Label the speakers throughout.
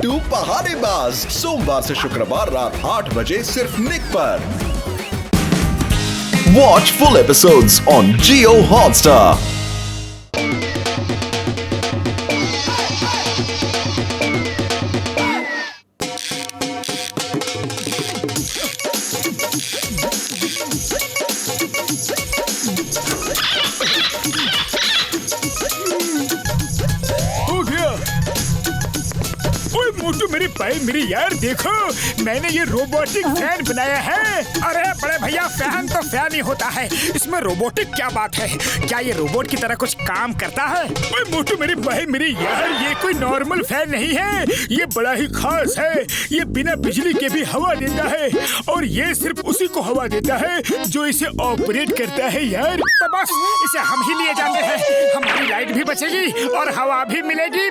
Speaker 1: नाटू बहानेबाज, सोमवार से शुक्रवार रात 8 बजे सिर्फ निक पर। Watch full episodes on Jio Hotstar.
Speaker 2: मोटू मेरी भाई मेरी यार देखो, मैंने ये रोबोटिक फैन बनाया है। अरे बड़े भैया, फैन तो फैन ही होता है, इसमें रोबोटिक क्या बात है? क्या ये रोबोट की तरह कुछ काम करता है? ओए मोटू मेरी भाई मेरी यार, ये कोई नॉर्मल फैन नहीं है, ये बड़ा ही खास है। ये बिना बिजली के भी हवा देता है और ये सिर्फ उसी को हवा देता है जो इसे ऑपरेट करता है यार। तो बस इसे हम ही लिए जाते हैं, हमारी लाइट भी बचेगी और हवा भी मिलेगी।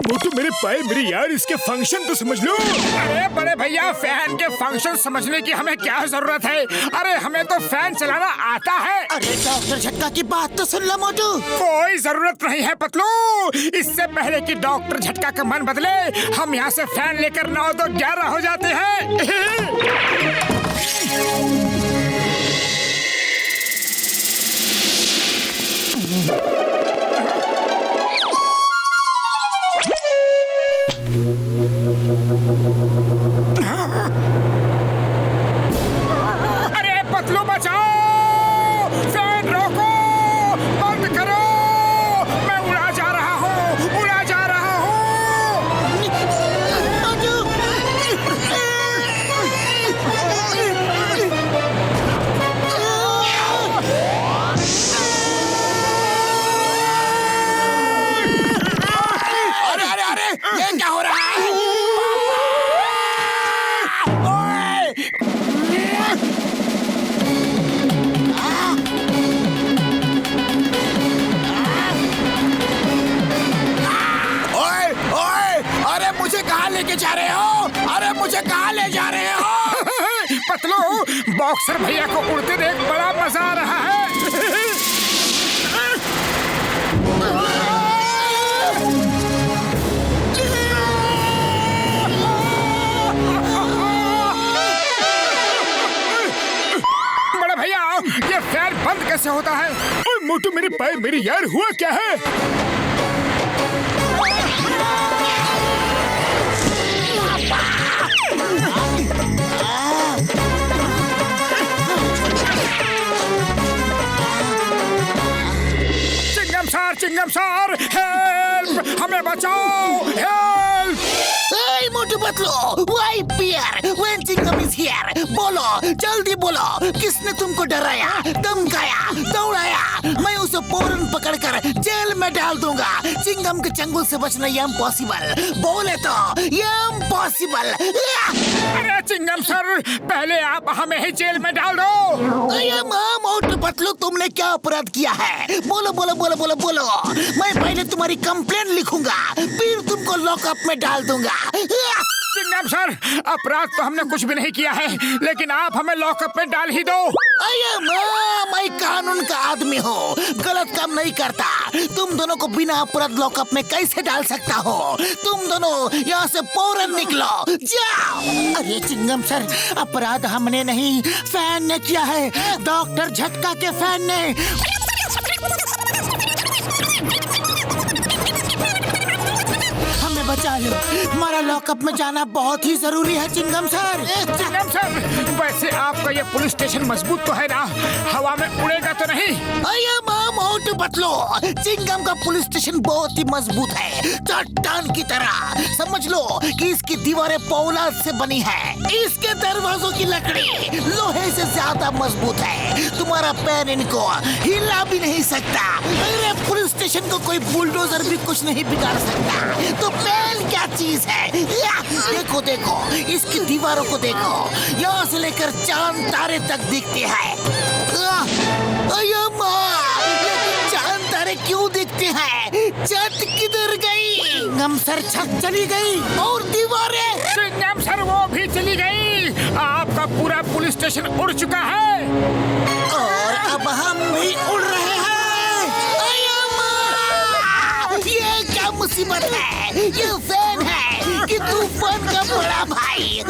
Speaker 2: मोटू मेरे भाई मेरी यार, इसके फंक्शन तो समझ लो। अरे बड़े भैया, फैन के फंक्शन समझने की हमें क्या जरूरत है? अरे हमें तो फैन चलाना आता है।
Speaker 3: अरे डॉक्टर झटका की बात तो सुन लो मोटू।
Speaker 2: कोई जरूरत नहीं है पतलू, इससे पहले कि डॉक्टर झटका का मन बदले हम यहाँ से फैन लेकर 9 तो 11 हो जाते हैं। अरे पतलू बचाओ, फैन रोको, बंद करो, मैं उड़ा जा रहा हूँ, उड़ा जा रहा हूँ।
Speaker 3: मोटू
Speaker 2: अरे अरे अरे, ये क्या हो रहा है? मुझे कहाँ लेके जा रहे हो? अरे मुझे कहाँ ले जा रहे हो? पतलू, बॉक्सर भैया को उड़ते देख बड़ा मजा आ रहा है। बड़ा भैया, ये फैन बंद कैसे होता है? ओए मोटू मेरी भाई मेरी यार, हुआ क्या है? चिंगम सर, हेल्प, हमें बचाओ, help.
Speaker 3: Hey, Motu Patlu, why fear when Chingam is here? बोलो, जल्दी बोलो, किसने तुमको डराया, धमकाया, दौड़ाया? मैं उसे फौरन पकड़कर जेल में डाल दूंगा। चिंगम के चंगुल से बचना इम्पॉसिबल, बोले तो इम्पॉसिबल।
Speaker 2: अरे चिंगम सर, पहले आप हमें ही जेल में डाल दो।
Speaker 3: अरे माँ मोटू पतलू, तुमने क्या अपराध किया है? बोलो बोलो बोलो बोलो बोलो। मैं पहले तुम्हारी कंप्लेंट लिखूंगा, फिर तुमको लॉकअप में डाल दूंगा।
Speaker 2: चिंगम सर, अपराध तो हमने कुछ भी नहीं किया है, लेकिन आप हमें लॉकअप में डाल ही दो।
Speaker 3: अरे माँ, मैं कानून का आदमी हूँ, गलत काम नहीं करता। तुम दोनों को बिना अपराध लॉकअप में कैसे डाल सकता हो? तुम दोनों यहाँ से फौरन निकलो, जाओ। अरे चिंगम सर, अपराध हमने नहीं, फैन ने किया है, डॉक्टर झटका के फैन ने। हमें बचा लो, हमारा लॉकअप में जाना बहुत ही जरूरी है चिंगम सर।
Speaker 2: चिंगम सर, वैसे आपका ये पुलिस स्टेशन मजबूत तो है ना? हवा में उड़ेगा तो नहीं?
Speaker 3: अरे माँ मोटू पतलू, चिंगम का पुलिस स्टेशन बहुत ही मजबूत है, चट्टान की तरह। समझ लो कि इसकी दीवारें पौलाद से बनी है, इसके दरवाजों की लकड़ी लोहे से ज्यादा मजबूत है। तुम्हारा पैर इनको हिला भी नहीं सकता। अरे पुलिस स्टेशन को कोई बुलडोजर भी कुछ नहीं बिगाड़ सकता, तो पैन क्या चीज है? देखो देखो, इसकी दीवारों को देखो, यहाँ से लेकर चांद तारे तक दिखते हैं। चांद तारे क्यों दिखते हैं? छत किधर गई? चिंगम सर, छत चली गई और दीवारें।
Speaker 2: चिंगम सर, वो भी चली गई। आपका पूरा पुलिस स्टेशन उड़ चुका है
Speaker 3: और अब हम भी उड़ रहे हैं। ये क्या मुसीबत है? ये फैन है, कि तूफान का बड़ा भाई।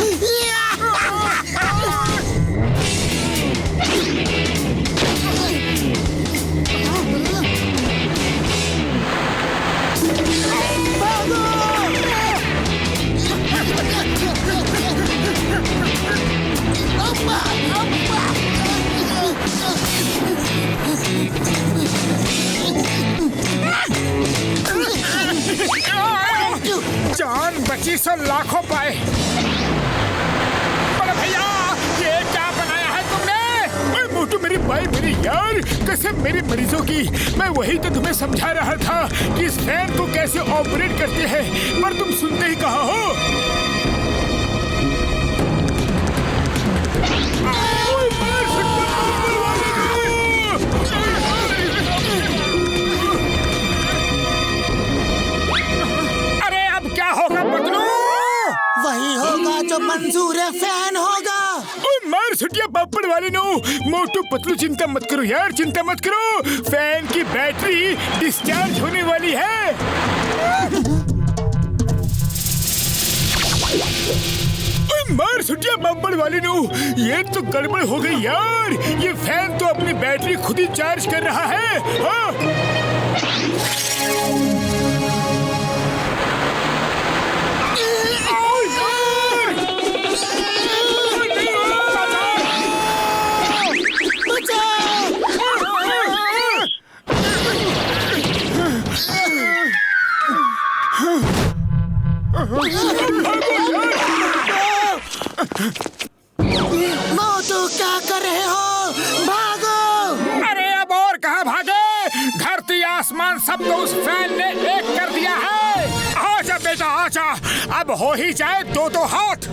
Speaker 2: जान बची सो लाखों पाए। अरे भैया ये क्या बनाया है तुमने? ओए मोटू मेरी भाई मेरी यार कसम मेरे मरीजों की, मैं वही तो तुम्हें समझा रहा था कि इस फैन को कैसे ऑपरेट करते हैं, पर तुम सुनते ही कहाँ हो।
Speaker 3: वही होगा जो मंजूर फैन होगा।
Speaker 2: मार सुटिया पापड़ वाले नो। मोटू पतलू चिंता मत करो यार, चिंता मत करो, फैन की बैटरी डिस्चार्ज होने वाली है। मार सुटिया पापड़ वाले नो, ये तो गड़बड़ हो गई यार, ये फैन तो अपनी बैटरी खुद ही चार्ज कर रहा है। हाँ?
Speaker 3: मोटू क्या कर रहे हो? भागो!
Speaker 2: अरे अब और कहाँ भागे, धरती आसमान सब तो उस फैन ने एक कर दिया है। आजा बेटा आजा, अब हो ही जाए दो दो हाथ।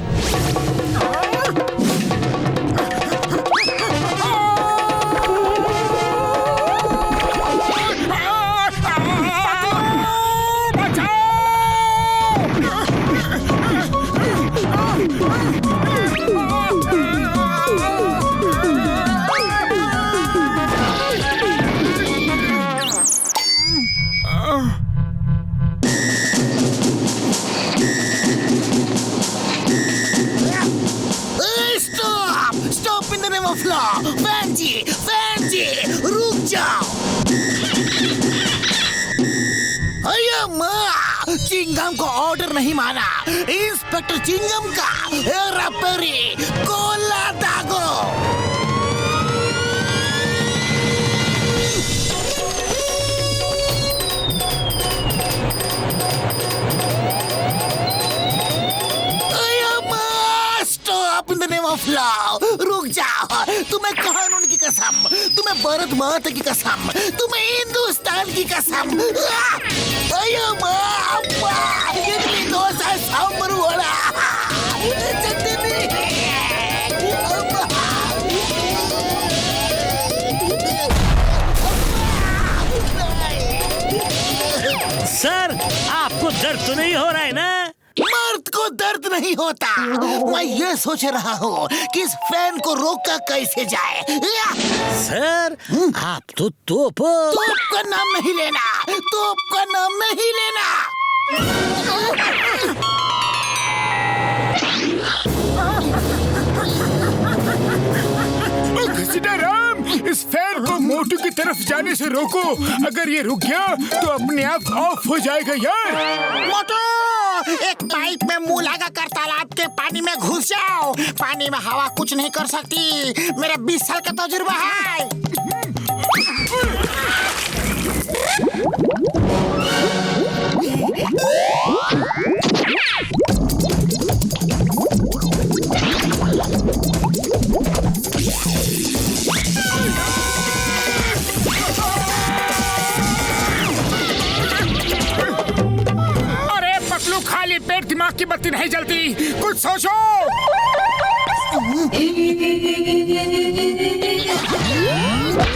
Speaker 3: फैन जी रुक जाओ। चिंगम को ऑर्डर नहीं माना, इंस्पेक्टर चिंगम का हेरा फेरी कोला दागो। Stop in the name of law. रुक जाओ, तुम्हें कानून की कसम, तुम्हें भारत माता की कसम, तुम्हें हिंदुस्तान की कसम। इडली डोसा सांबर वड़ा
Speaker 4: सर आपको दर्द तो नहीं हो रहा है ना?
Speaker 3: मर्द को दर्द नहीं होता। मैं ये सोच रहा हूँ कि इस फैन को रोका कैसे जाए।
Speaker 4: सर आप तो तोप
Speaker 3: का नाम नहीं लेना, तोप का नाम नहीं लेना।
Speaker 2: राम, इस फैन को मोटू की तरफ जाने से रोको, अगर ये रुक गया तो अपने आप ऑफ हो जाएगा यार।
Speaker 3: मोटू एक पाइप में मुंह लगा कर तालाब के पानी में घुस जाओ। पानी में हवा कुछ नहीं कर सकती, मेरा 20 साल का तजुर्बा है।
Speaker 2: खाली पेट दिमाग की बत्ती नहीं जलती, कुछ सोचो।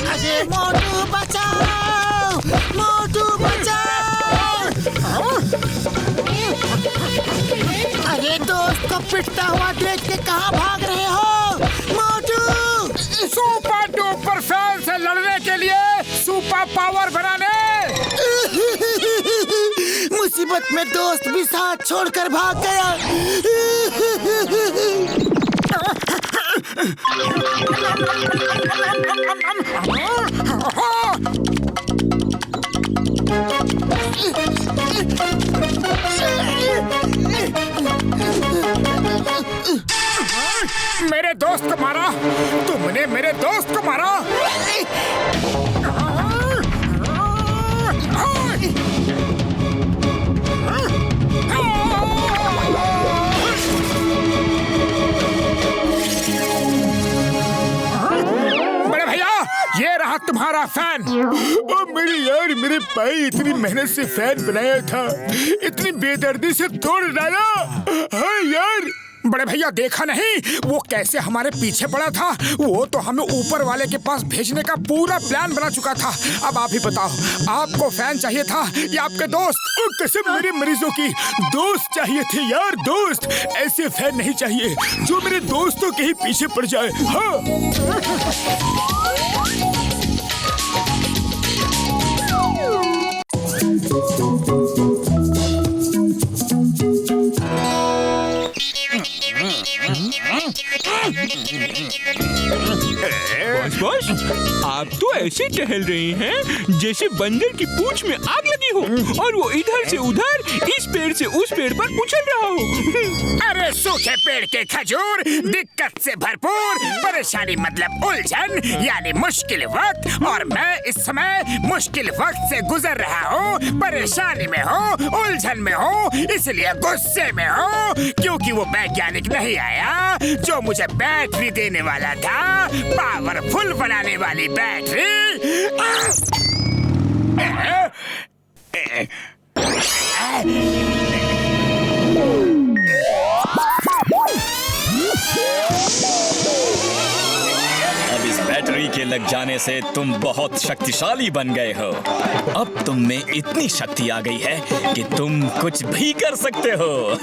Speaker 3: अरे मोटू बचाओ, मोटू बचाओ। अरे दोस्त को पिटता हुआ देख के कहाँ भाग रहे हो? मोटू
Speaker 2: सुपर डुपर फैन से लड़ने के लिए सुपर पावर बनाने।
Speaker 3: मुसीबत में दोस्त भी साथ छोड़कर भाग गया।
Speaker 2: मेरे दोस्त को मारा, तुमने मेरे दोस्त को मारा। बड़े भैया, ये रहा तुम्हारा फैन। ओ मेरे भाई इतनी मेहनत से फैन बनाया था, इतनी बेदर्दी से तोड़ डाला। हाँ यार, बड़े भैया देखा नहीं वो कैसे हमारे पीछे पड़ा था। वो तो हमें ऊपर वाले के पास भेजने का पूरा प्लान बना चुका था। अब आप ही बताओ, आपको फैन चाहिए था या आपके दोस्त? कसम मेरे मरीजों की, दोस्त चाहिए थे यार, दोस्त। ऐसे फैन नहीं चाहिए जो मेरे दोस्तों के ही पीछे पड़ जाए। हाँ
Speaker 5: बॉस, आप तो ऐसे टहल रहे हैं जैसे बंदर की पूंछ में आग लगी हो और वो इधर से उधर, इस पेड़ से उस पेड़ पर उछल रहा हो।
Speaker 2: अरे सूखे पेड़ के खजूर, दिक्कत से भरपूर, परेशानी मतलब उलझन यानी मुश्किल वक्त। और मैं इस समय मुश्किल वक्त से गुजर रहा हूँ, परेशानी में हूँ, उलझन में हूँ, इसलिए गुस्से में हूँ क्योंकि वो वैज्ञानिक नहीं आया जो मुझे बैटरी देने वाला था, पावरफुल बनाने वाली बैटरी।
Speaker 6: अब इस बैटरी के लग जाने से तुम बहुत शक्तिशाली बन गए हो। अब तुम में इतनी शक्ति आ गई है कि तुम कुछ भी कर सकते हो।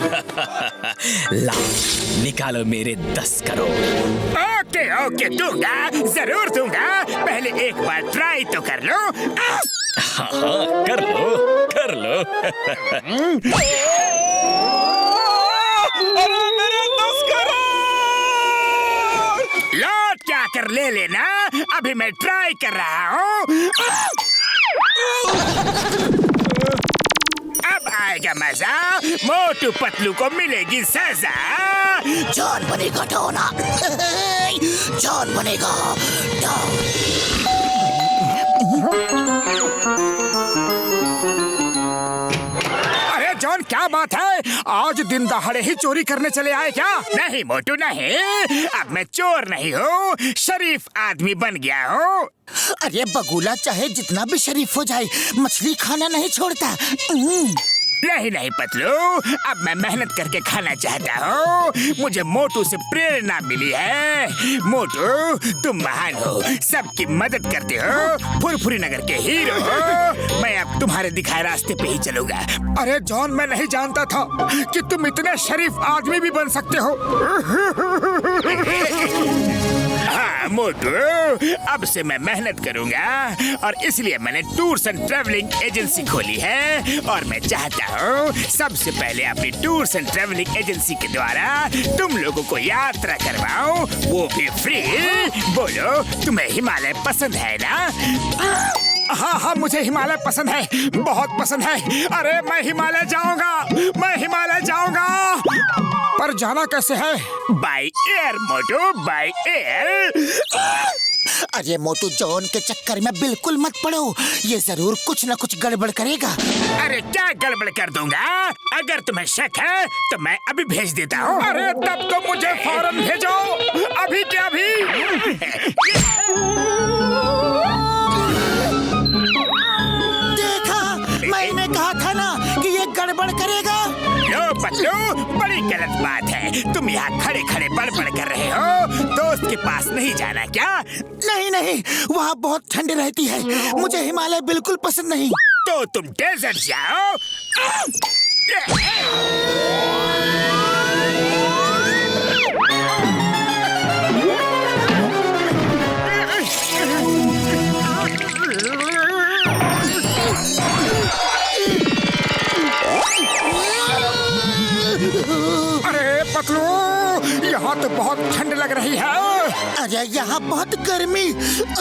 Speaker 6: लाओ, निकालो मेरे 10 करोड़।
Speaker 2: ओके ओके, दूंगा, जरूर दूंगा। पहले एक बार ट्राई तो कर लो।
Speaker 6: हाँ हाँ, कर लो। अरे मेरे 10 करोड़!
Speaker 2: लौट क्या कर ले लेना, अभी मैं ट्राई कर रहा हूँ। अब आएगा मजा, मोटू पतलू को मिलेगी सजा।
Speaker 3: जॉन बनेगा डॉना। जॉन बनेगा डॉन।
Speaker 2: अरे जॉन, क्या बात है? आज दिन दहाड़े ही चोरी करने चले आए क्या? नहीं मोटू नहीं, अब मैं चोर नहीं हूँ, शरीफ आदमी बन गया हूँ।
Speaker 3: अरे बगुला चाहे जितना भी शरीफ हो जाए, मछली खाना नहीं छोड़ता।
Speaker 2: नहीं पतलू, अब मैं मेहनत करके खाना चाहता हूँ। मुझे मोटू से प्रेरणा मिली है। मोटू, तुम महान हो, सबकी मदद करते हो, फुरफुरी नगर के हीरो हो। मैं अब तुम्हारे दिखाए रास्ते पे ही चलूंगा। अरे जॉन, मैं नहीं जानता था कि तुम इतने शरीफ आदमी भी बन सकते हो। हाँ मोटू, अब से मैं मेहनत करूंगा और इसलिए मैंने टूर्स एंड ट्रैवलिंग एजेंसी खोली है। और मैं चाहता हूँ सबसे पहले अपनी टूर्स एंड ट्रैवलिंग एजेंसी के द्वारा तुम लोगों को यात्रा करवाऊं, वो भी फ्री। बोलो, तुम्हें हिमालय पसंद है ना? हाँ, मुझे हिमालय पसंद है, बहुत पसंद है। अरे मैं हिमालय जाऊंगा। पर जाना कैसे है? By air Motu, by air.
Speaker 3: अरे मोटू, जॉन के चक्कर में बिल्कुल मत पड़ो, ये जरूर कुछ न कुछ गड़बड़ करेगा।
Speaker 2: अरे क्या गड़बड़ कर दूंगा? अगर तुम्हें शक है तो मैं अभी भेज देता हूँ। अरे तब तो मुझे फौरन भेजो, अभी के अभी।
Speaker 3: देखा, मैंने कहा था ना कि ये गड़बड़ करेगा।
Speaker 2: लो पतलू, बड़ी गलत बात है। तुम यहाँ खड़े खड़े बड़बड़ कर रहे हो। दोस्त के पास नहीं जाना क्या?
Speaker 3: नहीं, वहाँ बहुत ठंड रहती है, मुझे हिमालय बिल्कुल पसंद नहीं।
Speaker 2: तो तुम डेजर्ट जाओ। अरे पतलू, यहाँ तो बहुत ठंड लग रही है।
Speaker 3: अरे यहाँ बहुत गर्मी।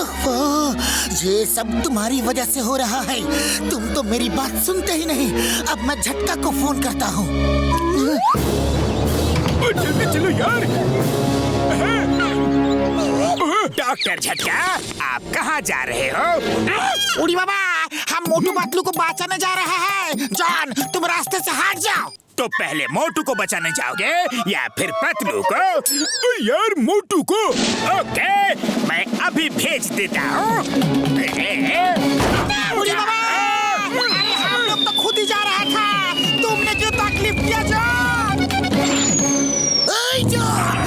Speaker 3: ओह, ये सब तुम्हारी वजह से हो रहा है। तुम तो मेरी बात सुनते ही नहीं। अब मैं झटका को फोन करता हूँ।
Speaker 2: जल्दी चलो यार। डॉक्टर झटका, आप कहाँ जा रहे हो?
Speaker 3: उड़ी बाबा, हम मोटू पतलू को बचाने जा रहे हैं। जॉन, तुम रास्ते से हट जाओ।
Speaker 2: तो पहले मोटू को बचाने जाओगे या फिर पतलू को? यार मोटू को। ओके, मैं अभी भेज देता हूँ।
Speaker 3: उड़ी बाबा, अरे हम लोग तो खुद ही जा रहा था। तुमने क्यों तकलीफ दिया जॉन?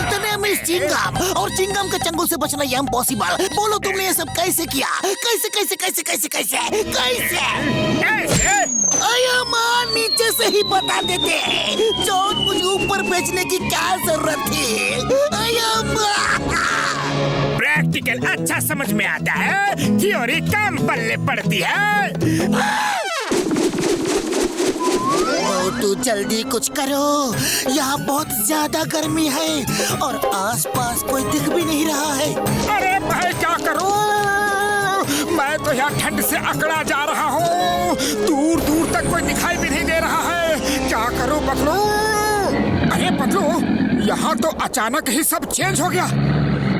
Speaker 3: तूने मिस चिंगम और चिंगम के चंगुल से बचना ये इम्पॉसिबल। बोलो तुमने ये सब कैसे किया? कैसे कैसे कैसे कैसे कैसे कैसे? अया माँ, नीचे से ही बता देते। जॉन, मुझे ऊपर भेजने की क्या जरूरत थी? अया माँ,
Speaker 2: प्रैक्टिकल अच्छा समझ में आता है, थ्योरी कम पल्ले पड़ती है।
Speaker 3: मोटू जल्दी कुछ करो, यहाँ बहुत ज्यादा गर्मी है और आसपास कोई दिख भी नहीं रहा है।
Speaker 2: अरे मैं क्या करूं? मैं तो यहाँ ठंड से अकड़ा जा रहा हूँ। दूर दूर तक कोई दिखाई भी नहीं दे रहा है। क्या करूं पतलू? अरे पतलू, यहाँ तो अचानक ही सब चेंज हो गया।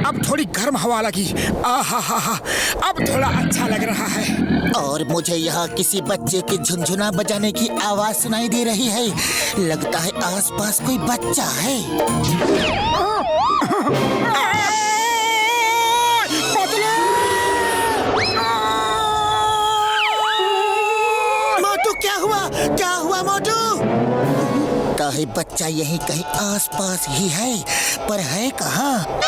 Speaker 2: अब थोड़ी गर्म हवा लगी। आहा, अब थोड़ा अच्छा लग रहा है।
Speaker 3: और मुझे यहाँ किसी बच्चे की झुनझुना बजाने की आवाज सुनाई दे रही है। लगता है आसपास कोई बच्चा है। मोटू, क्या हुआ? क्या हुआ मोटू? लगता है बच्चा यहीं कहीं आसपास ही है, पर है कहाँ?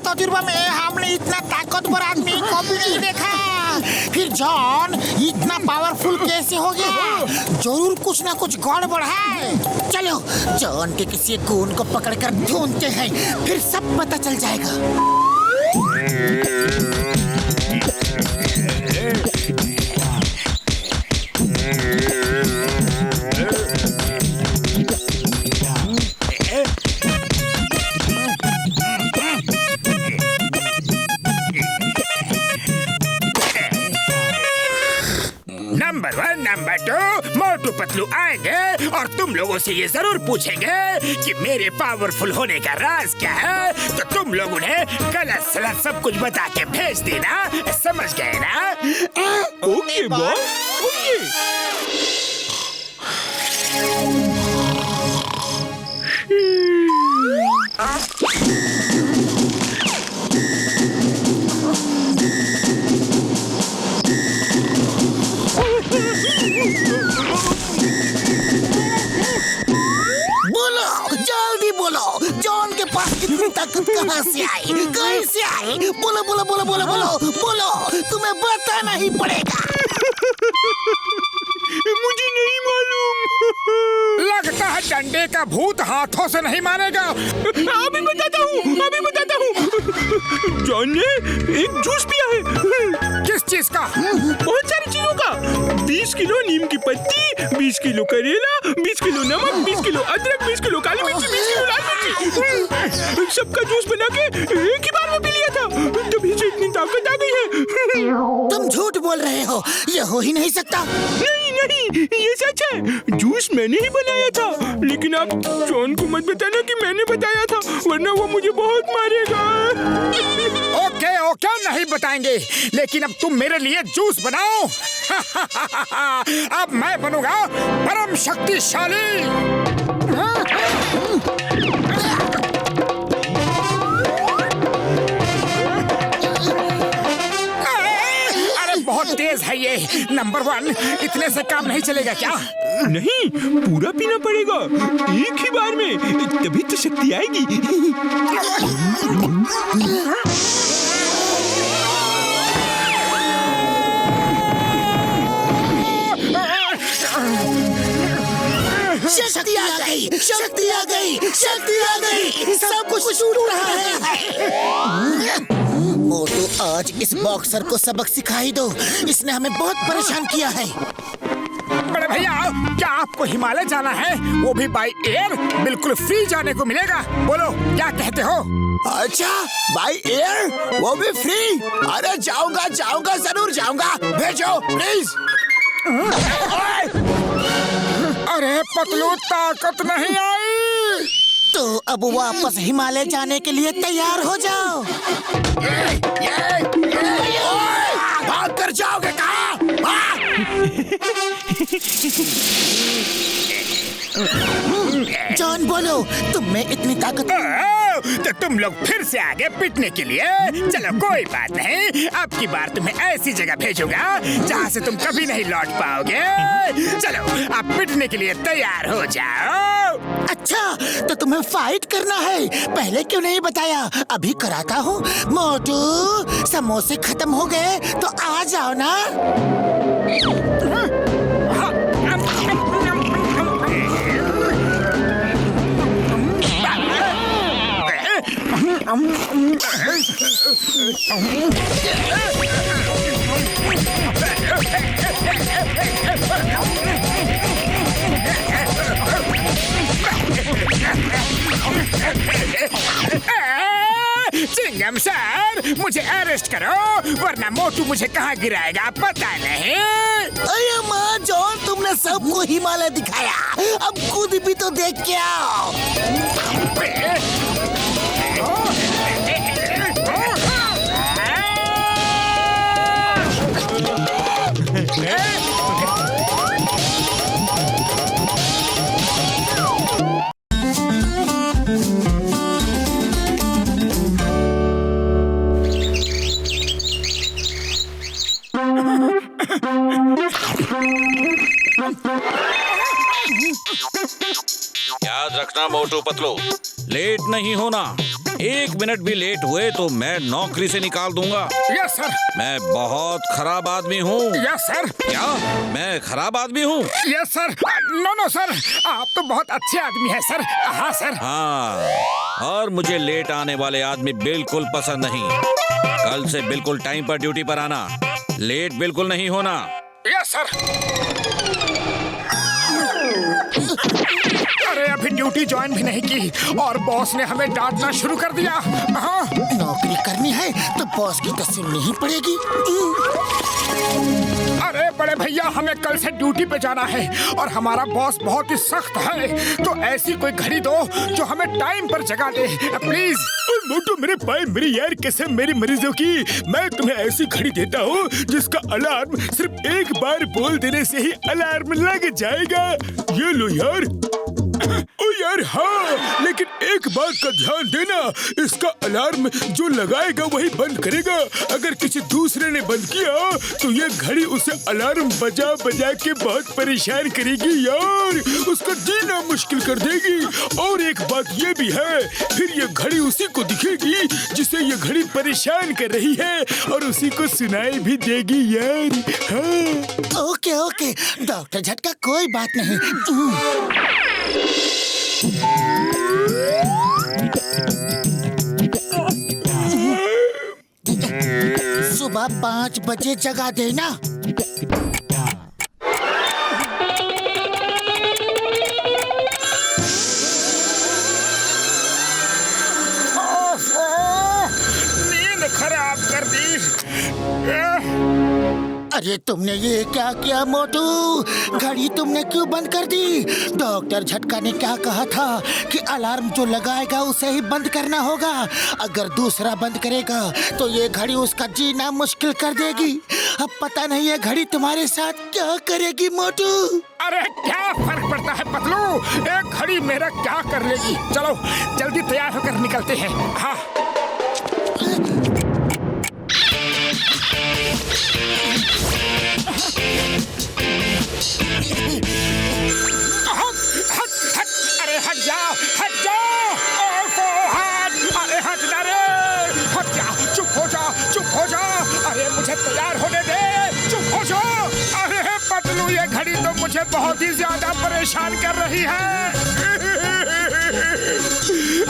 Speaker 3: तजुर्बा में हमने इतना ताकतवर आदमी को भी नहीं देखा। फिर जॉन इतना पावरफुल कैसे हो गया? जरूर कुछ ना कुछ गड़बड़ है। चलो जॉन के किसी गुण को पकड़कर ढूंढते हैं, फिर सब पता चल जाएगा।
Speaker 2: नंबर 1, नंबर 2 मोटू पतलू आएंगे और तुम लोगों से ये जरूर पूछेंगे कि मेरे पावरफुल होने का राज क्या है। तो तुम लोग उन्हें गलत सलत सब कुछ बता के भेज देना, समझ गए ना?
Speaker 5: Okay boss, okay.
Speaker 3: ताकत कहाँ से आई? कैसे आई? बोलो बोलो बोलो बोलो बोलो बोलो, तुम्हें बताना ही पड़ेगा।
Speaker 5: मुझे नहीं मालूम।
Speaker 2: लगता है डंडे का भूत हाथों से नहीं मानेगा।
Speaker 5: अभी बताता हूँ, अभी बताता हूँ। जॉन ने एक जूस पिया है।
Speaker 2: किस चीज का?
Speaker 5: बहुत सारी चीजों का। 20 किलो नीम की पत्ती, 20 किलो करेला, 20 किलो नमक, 20 किलो अदरक, 20 किलो काली मिर्ची, 20 किलो लाल मिर्ची, सबका जूस बना के एक ही बार में पी लिया था। तभी से इतनी ताकत आ गई है।
Speaker 3: तुम झूठ बोल रहे हो, ये हो ही नहीं सकता।
Speaker 5: नहीं नहीं, ये सच है। जूस मैंने ही बनाया था, लेकिन आप जॉन को मत बताना कि मैंने बताया था, वरना वो मुझे बहुत मारेगा।
Speaker 2: ओके ओके, नहीं बताएंगे, लेकिन अब तुम मेरे लिए जूस बनाओ। अब मैं बनूंगा परम शक्तिशाली। बहुत तेज है ये। नंबर 1, इतने से काम नहीं चलेगा क्या?
Speaker 5: नहीं, पूरा पीना पड़ेगा एक ही बार में, तभी तो शक्ति आएगी।
Speaker 3: शक्ति आ गई, शक्ति आ गई, शक्ति आ गई, सब कुछ टूट रहा है। मोटू, आज इस बॉक्सर को सबक सिखाई दो, इसने हमें बहुत परेशान किया है।
Speaker 2: बड़े भैया, क्या आपको हिमालय जाना है, वो भी बाय एयर? बिल्कुल फ्री जाने को मिलेगा। बोलो क्या कहते हो?
Speaker 3: अच्छा, बाय एयर, वो भी फ्री? अरे जाऊंगा जाऊंगा, जरूर जाऊंगा, भेजो प्लीज।
Speaker 2: अरे पतलू, ताकत नहीं आई
Speaker 3: तो अब वापस हिमालय जाने के लिए तैयार हो जाओ। भाग कर जाओगे कहाँ? जॉन, बोलो, तुम में इतनी ताकत?
Speaker 2: तो तुम लोग फिर से आगे पिटने के लिए? चलो कोई बात नहीं, अब की बार तुम्हें ऐसी जगह भेजूंगा जहाँ से तुम कभी नहीं लौट पाओगे। चलो अब पिटने के लिए तैयार हो जाओ।
Speaker 3: अच्छा, तो तुम्हें फाइट करना है, पहले क्यों नहीं बताया? अभी कराता हूँ। मोटू, समोसे खत्म हो गए तो आ जाओ ना।
Speaker 2: चिंगम सर, मुझे अरेस्ट करो, वरना मोटू मुझे कहाँ गिराएगा पता नहीं।
Speaker 3: अरे माँ जॉन, तुमने सबको हिमालय दिखाया, अब खुद भी तो देख के आओ।
Speaker 7: याद रखना मोटू पतलू, लेट नहीं होना। 1 मिनट भी लेट हुए तो मैं नौकरी से निकाल दूंगा।
Speaker 2: Yes sir.
Speaker 7: मैं बहुत खराब आदमी हूँ।
Speaker 2: Yes sir.
Speaker 7: क्या मैं खराब आदमी हूँ?
Speaker 2: Yes sir. नो सर, आप तो बहुत अच्छे आदमी हैं सर। हाँ सर।
Speaker 7: हाँ, और मुझे लेट आने वाले आदमी बिल्कुल पसंद नहीं। कल से बिल्कुल टाइम पर ड्यूटी पर आना, लेट बिल्कुल नहीं होना।
Speaker 2: Yes sir. अरे अभी ड्यूटी ज्वाइन भी नहीं की और बॉस ने हमें डांटना शुरू कर दिया। हाँ,
Speaker 3: नौकरी करनी है तो बॉस की तो सुननी ही पड़ेगी।
Speaker 2: अरे बड़े भैया, हमें कल से ड्यूटी पे जाना है और हमारा बॉस बहुत ही सख्त है, तो ऐसी कोई घड़ी दो जो हमें टाइम पर जगा दे प्लीज। मोटू, मेरे भाई, मेरी यार कसम मेरी मरीजों की, मैं तुम्हें ऐसी घड़ी देता हूँ जिसका अलार्म सिर्फ एक बार बोल देने से ही अलार्म लग जाएगा। ये लो यार। ओ यार हाँ, लेकिन एक बात का ध्यान देना, इसका अलार्म जो लगाएगा वही बंद करेगा। अगर किसी दूसरे ने बंद किया तो ये घड़ी उसे अलार्म बजा बजा के बहुत परेशान करेगी यार, उसका जीना मुश्किल कर देगी। और एक बात ये भी है, फिर ये घड़ी उसी को दिखेगी जिसे ये घड़ी परेशान कर रही है और उसी को सुनाई भी देगी यार। हाँ।
Speaker 3: ओके ओके डॉक्टर झटका, कोई बात नहीं। सुबह 5 बजे जगा देना।
Speaker 2: नींद खराब कर दी।
Speaker 3: अरे तुमने ये क्या किया मोटू? घड़ी तुमने क्यों बंद कर दी? डॉक्टर झटका ने क्या कहा था कि अलार्म जो लगाएगा उसे ही बंद करना होगा। अगर दूसरा बंद करेगा तो ये घड़ी उसका जीना मुश्किल कर देगी। अब पता नहीं है घड़ी तुम्हारे साथ क्या करेगी मोटू।
Speaker 2: अरे क्या फर्क पड़ता है पतलू, एक घड़ी मेरा क्या कर लेगी। चलो जल्दी तैयार होकर निकलते हैं। हाँ अरे हट जाओ, हट जाओ। अरे हट ना रे, हट जा। चुप हो जा, चुप हो जा। अरे मुझे तैयार होने दे, चुप हो जाओ। अरे पतलू ये घड़ी तो मुझे बहुत ही ज्यादा परेशान कर रही है।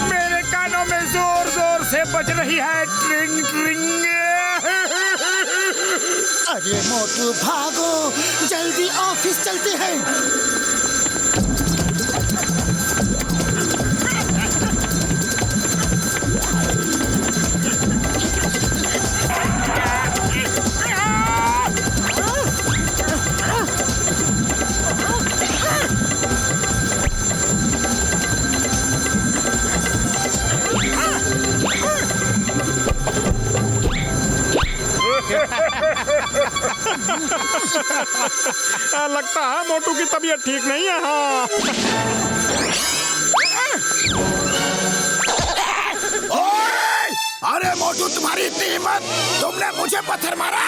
Speaker 2: मेरे कानों में जोर जोर से बज रही है ट्रिंग ट्रिंग।
Speaker 3: अरे मोटू भागो, जल्दी ऑफिस चलते हैं।
Speaker 2: लगता है मोटू की तबीयत ठीक नहीं है। हाँ
Speaker 3: अरे मोटू तुम्हारी इतनी हिम्मत, तुमने मुझे पत्थर मारा।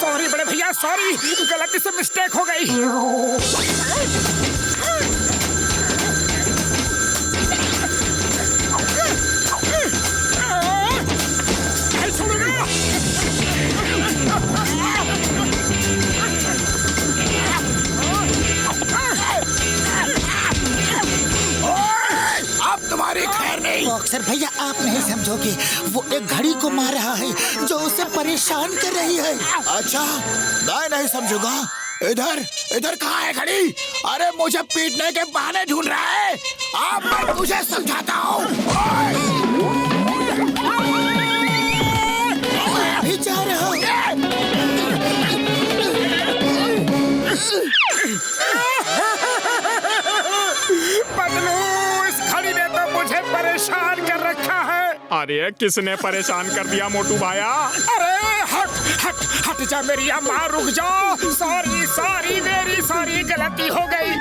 Speaker 2: सॉरी बड़े भैया, सॉरी, गलती से मिस्टेक हो गई।
Speaker 3: अब तुम्हारी खैर नहीं। बॉक्सर भैया आप नहीं समझोगे, वो एक घड़ी को मार रहा है जो उसे परेशान कर रही है। अच्छा मैं नहीं समझूंगा। इधर इधर कहाँ है घड़ी? अरे मुझे पीटने के बहाने ढूंढ रहा है। अब मैं तुझे समझाता हूँ। अभी जा रहा हूँ।
Speaker 2: पतलू इस घड़ी ने तो मुझे परेशान कर रखा है। अरे किसने परेशान कर दिया मोटू भाया? अरे हट हट हट जा मेरी अम्मा, रुक जाओ। सॉरी सॉरी मेरी सॉरी, गलती हो गई।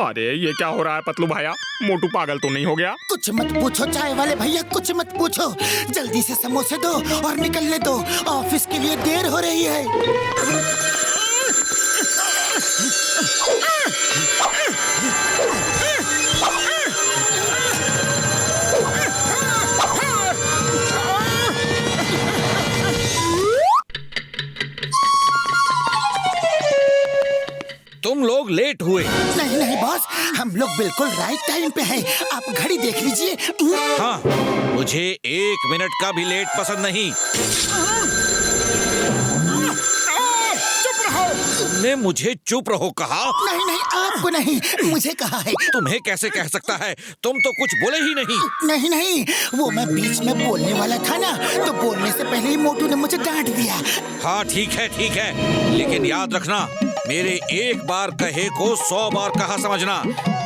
Speaker 2: अरे ये क्या हो रहा है पतलू भाया? मोटू पागल तो नहीं हो गया?
Speaker 3: कुछ मत पूछो चाय वाले भैया, कुछ मत पूछो। जल्दी से समोसे दो और निकलने दो, ऑफिस के लिए देर हो रही है।
Speaker 7: तुम लोग लेट हुए।
Speaker 3: नहीं नहीं बॉस, हम लोग बिल्कुल राइट टाइम पे हैं। आप घड़ी देख लीजिए।
Speaker 7: हाँ, मुझे 1 मिनट का भी लेट पसंद नहीं।
Speaker 2: चुप रहो।
Speaker 7: तुमने मुझे चुप रहो कहा?
Speaker 3: नहीं नहीं आपको नहीं, मुझे कहा है।
Speaker 7: तुम्हें कैसे कह सकता है? तुम तो कुछ बोले ही नहीं।
Speaker 3: नहीं नहीं, वो मैं बीच में बोलने वाला था ना, तो बोलने से पहले ही मोटू ने मुझे डांट दिया।
Speaker 7: हाँ ठीक है, लेकिन याद रखना, मेरे एक बार कहे को 100 बार कहा समझना,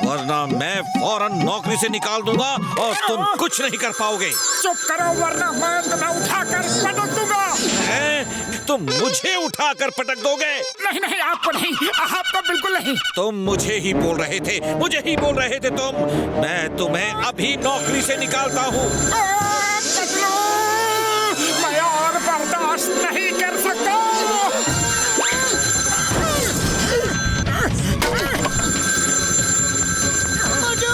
Speaker 7: वरना मैं फौरन नौकरी से निकाल दूंगा और तुम कुछ नहीं कर पाओगे।
Speaker 2: चुप करो वरना मैं तुम्हें उठाकर पटक दूंगा।
Speaker 7: तुम मुझे उठाकर पटक दोगे?
Speaker 2: नहीं नहीं आपको नहीं, आपको बिल्कुल नहीं।
Speaker 7: तुम मुझे ही बोल रहे थे तुम। मैं तुम्हें अभी नौकरी से निकालता हूँ।
Speaker 2: मैं और बर्दाश्त नहीं कर सकता।
Speaker 3: मोटू,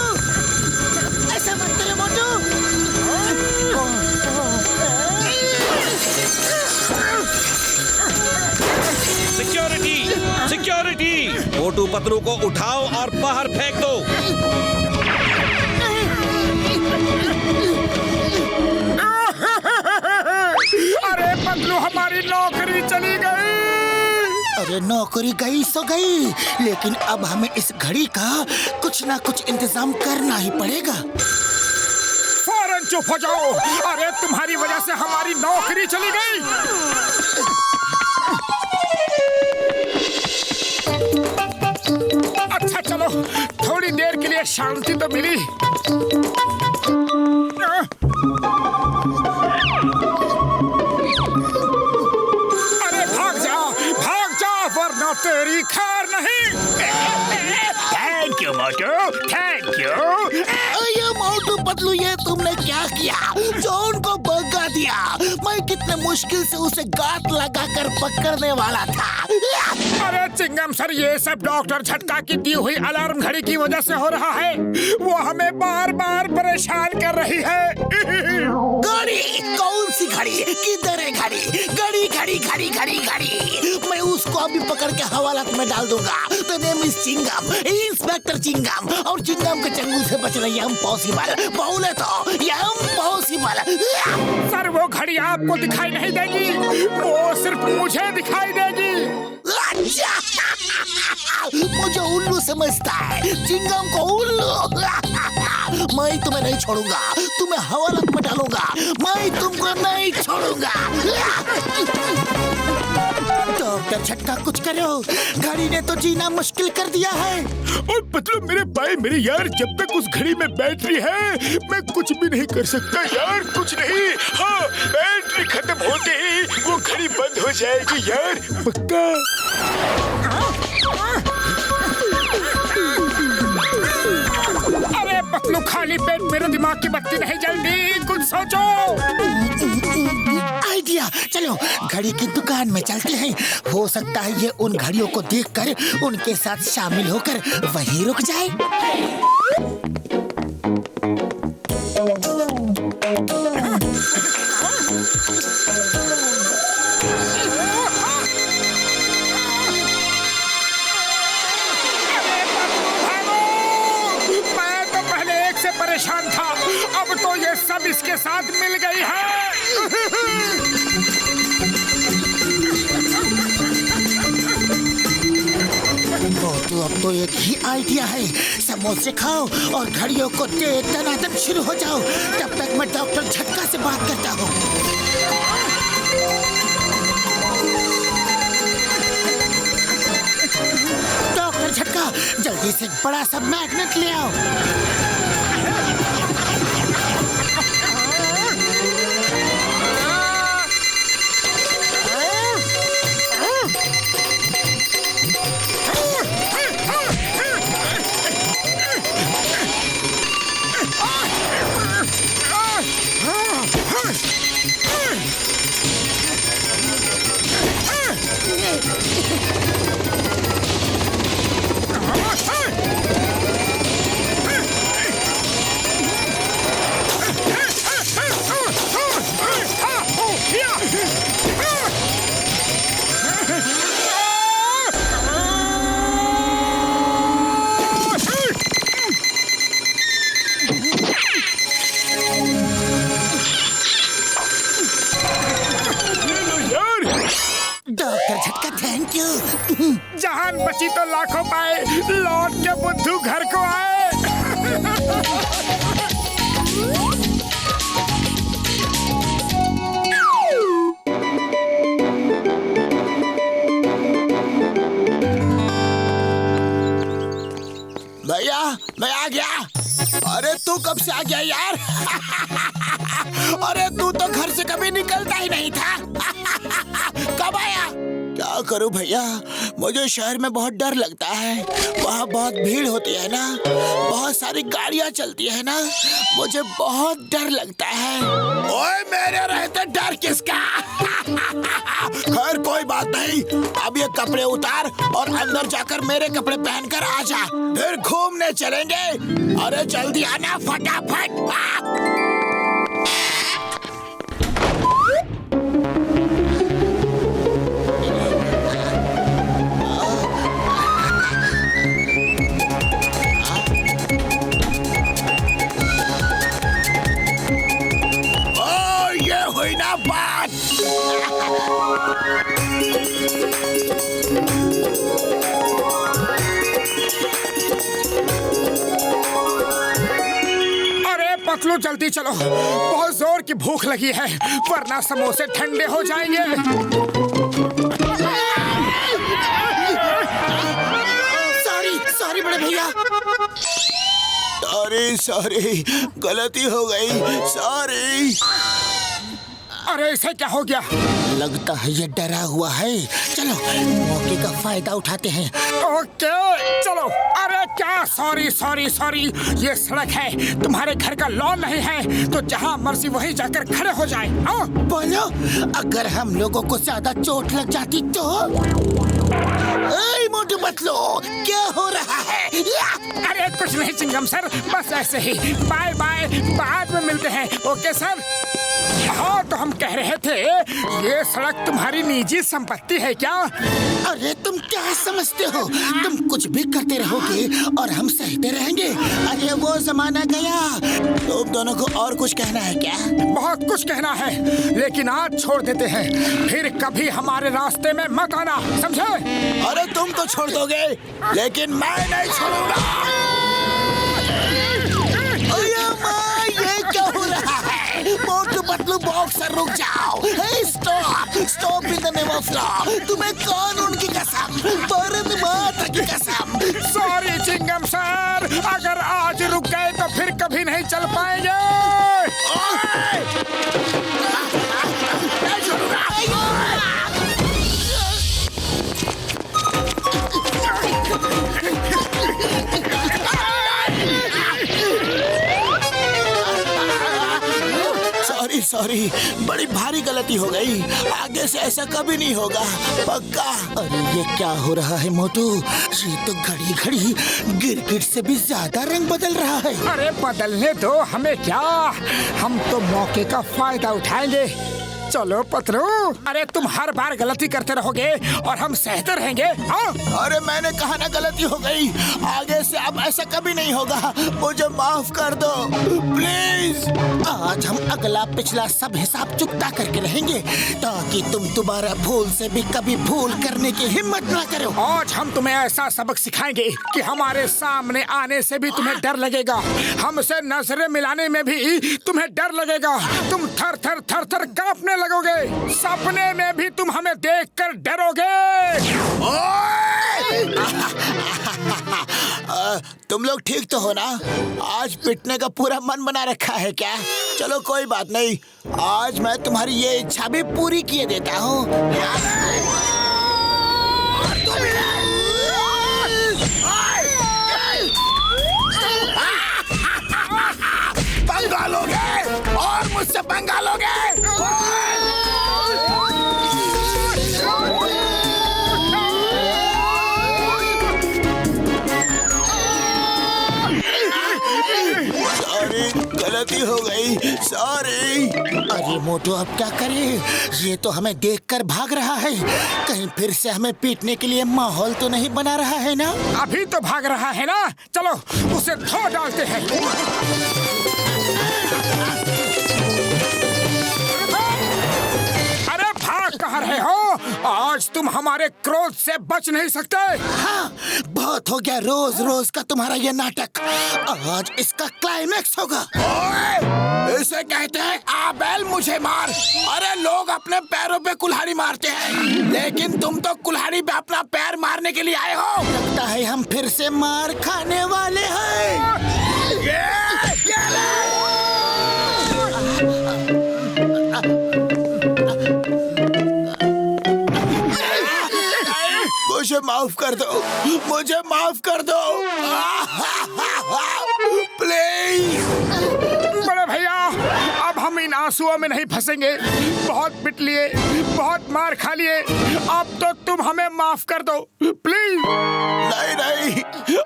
Speaker 3: ऐसा मत करो मोटू।
Speaker 7: सिक्योरिटी! मोटू पतलू को उठाओ और बाहर फेंक दो।
Speaker 2: अरे पतलू हमारी नौकरी चली गई।
Speaker 3: अरे नौकरी गई सो गई, लेकिन अब हमें इस घड़ी का कुछ ना कुछ इंतजाम करना ही पड़ेगा।
Speaker 2: फौरन चुप हो जाओ। अरे तुम्हारी वजह से हमारी नौकरी चली गई। ये शांति तो मिली। अरे भाग जा वरना तेरी खैर नहीं। Thank you Motu, thank you.
Speaker 3: ये मोटू पतलू, ये तुमने क्या किया? जॉन को भगा दिया। मैं कितने मुश्किल से उसे गांठ लगाकर पकड़ने वाला था।
Speaker 2: अरे चिंगम सर, ये सब डॉक्टर झटका की दी हुई अलार्म घड़ी की वजह से हो रहा है। वो हमें बार बार परेशान कर रही है।
Speaker 3: घड़ी? कौन सी घड़ी? किधर है घड़ी? घड़ी घड़ी घड़ी घड़ी घड़ी। मैं उसको अभी पकड़ के हवालात में डाल दूंगा। तो name is Chingam, inspector Chingam. और चिंगम के चंगुल से बचना इम्पॉसिबल। बोले तो इम्पॉसिबल।
Speaker 2: सर वो घड़ी आपको दिखाई नहीं देगी, वो सिर्फ मुझे दिखाई देगी।
Speaker 3: मुझे उल्लू समझता है, चिंगम को उल्लू। मैं तुम्हें नहीं छोड़ूंगा, तुम्हें हवालात में डालूंगा। मैं तुमको नहीं छोड़ूंगा। डॉक्टर झटका कुछ करो, घड़ी ने तो जीना मुश्किल कर दिया है।
Speaker 2: और पतलू मेरे भाई मेरे यार, जब तक उस घड़ी में बैटरी है मैं कुछ भी नहीं कर सकता यार, कुछ नहीं। हाँ, बैटरी खत्म होते ही वो घड़ी बंद हो जाएगी यार, पक्का। अरे पतलू, खाली पेट मेरे दिमाग की बत्ती नहीं जलती, कुछ सोचो।
Speaker 3: आइडिया, चलो घड़ी की दुकान में चलते हैं। हो सकता है ये उन घड़ियों को देखकर उनके साथ शामिल होकर वहीं रुक जाए।
Speaker 2: परेशान था, अब तो ये सब इसके साथ मिल गई है।
Speaker 3: तो अब तो एक ही आइडिया है, समोसे खाओ और घड़ियों को देख टनाटन शुरू हो जाओ। तब तक मैं डॉक्टर झटका से बात करता हूँ। डॉक्टर झटका, जल्दी से बड़ा सा मैग्नेट ले आओ। डॉक्टर झटका, थैंक यू।
Speaker 2: जान बची तो लाखों पाए, लौट के बुद्धू घर को आए।
Speaker 3: भैया मैं आ गया। अरे तू कब से आ गया यार? अरे तू तो घर से कभी निकलता ही नहीं था। कब आया? क्या करूं भैया, मुझे शहर में बहुत डर लगता है। वहाँ बहुत भीड़ होती है ना, बहुत सारी गाड़ियाँ चलती है ना, मुझे बहुत डर लगता है। ओए मेरे रहते डर किसका? खैर कोई बात नहीं, अब ये कपड़े उतार और अंदर जाकर मेरे कपड़े पहनकर आ जा, फिर घूमने चलेंगे। अरे जल्दी आना फटाफट।
Speaker 2: पतलू जल्दी चलो, बहुत जोर की भूख लगी है, वरना समोसे ठंडे हो जाएंगे। सॉरी बड़े भैया।
Speaker 3: सॉरी गलती हो गई, सॉरी।
Speaker 2: अरे इसे क्या हो गया?
Speaker 3: लगता है ये डरा हुआ है। चलो मौके का फायदा उठाते हैं।
Speaker 2: ओके चलो। अरे क्या सॉरी सॉरी सॉरी, ये सड़क है, तुम्हारे घर का लॉन नहीं है, तो जहाँ मर्जी वहीं जाकर खड़े हो जाए। आओ।
Speaker 3: बोलो, अगर हम लोगों को ज्यादा चोट लग जाती तो? मोटू पतलू, क्या हो रहा है?
Speaker 2: अरे कुछ नहीं चिंगम सर, बस ऐसे ही। बाय बाय, बाद में मिलते हैं। Okay sir. हाँ तो हम कह रहे थे, ये सड़क तुम्हारी निजी संपत्ति है क्या?
Speaker 3: अरे तुम क्या समझते हो, तुम कुछ भी करते रहोगे और हम सहते रहेंगे। अरे वो जमाना गया। तुम दोनों को और कुछ कहना है क्या?
Speaker 2: बहुत कुछ कहना है, लेकिन आज छोड़ देते हैं, फिर कभी हमारे रास्ते में मत आना, समझे?
Speaker 3: अरे तुम तो छोड़ दोगे, लेकिन मैं नहीं छोड़ूंगा। ये क्या हो रहा है? मोटू पतलू बॉक्सर रुक जाओ। Stop stop in the name of law. तुम्हें कानून की कसम, भारत माता की कसम।
Speaker 2: सॉरी चिंगम सर, अगर आज रुक गए तो फिर कभी नहीं चल पाएंगे।
Speaker 3: सॉरी, बड़ी भारी गलती हो गई। आगे से ऐसा कभी नहीं होगा, पक्का। अरे ये क्या हो रहा है मोटू? ये तो घड़ी घड़ी गिरगिट से भी ज्यादा रंग बदल रहा है।
Speaker 2: अरे बदलने दो, हमें क्या, हम तो मौके का फायदा उठाएंगे। चलो पतलू। अरे तुम हर बार गलती करते रहोगे और हम सहते रहेंगे।
Speaker 3: अरे मैंने कहा ना गलती हो गई, आगे से अब ऐसा कभी नहीं होगा। मुझे माफ कर दो प्लीज। आज हम अगला पिछला सब हिसाब चुकता करके रहेंगे, ताकि तुम दोबारा भूल से भी कभी भूल करने की हिम्मत ना करो।
Speaker 2: आज हम तुम्हें ऐसा सबक सिखाएंगे कि हमारे सामने आने से भी तुम्हें डर लगेगा, हमसे नजरें मिलाने में भी तुम्हें डर लगेगा। तुम थर थर थर थर कांपने लगोगे, सपने में भी तुम हमें देखकर डरोगे।
Speaker 3: तुम लोग ठीक तो हो ना? आज पिटने का पूरा मन बना रखा है क्या? चलो कोई बात नहीं, आज मैं तुम्हारी ये इच्छा भी पूरी किए देता हूँ। पंगा लोगे और मुझसे पंगा लोगे। गलती हो गई, सॉरी। अरे मोटू अब क्या करें? ये तो हमें देखकर भाग रहा है, कहीं फिर से हमें पीटने के लिए माहौल तो नहीं बना रहा है ना?
Speaker 2: अभी तो भाग रहा है ना, चलो उसे धो डालते हैं। अरे भाग कहाँ रहे हो? आज तुम हमारे क्रोध से बच नहीं सकते।
Speaker 3: हाँ, बहुत हो गया रोज रोज का तुम्हारा ये नाटक। आज इसका क्लाइमेक्स होगा। इसे कहते हैं आबेल मुझे मार। अरे लोग अपने पैरों पे कुल्हाड़ी मारते हैं, लेकिन तुम तो कुल्हाड़ी पे अपना पैर मारने के लिए आए हो। लगता है हम फिर से मार खाने वाले हैं। मुझे माफ कर दो, मुझे माफ कर दो प्लीज।
Speaker 2: बड़े भैया, अब हम इन आंसुओं में नहीं फंसेंगे। बहुत पिट लिए, बहुत मार खा लिए, अब तो तुम हमें माफ कर दो प्लीज।
Speaker 3: नहीं नहीं,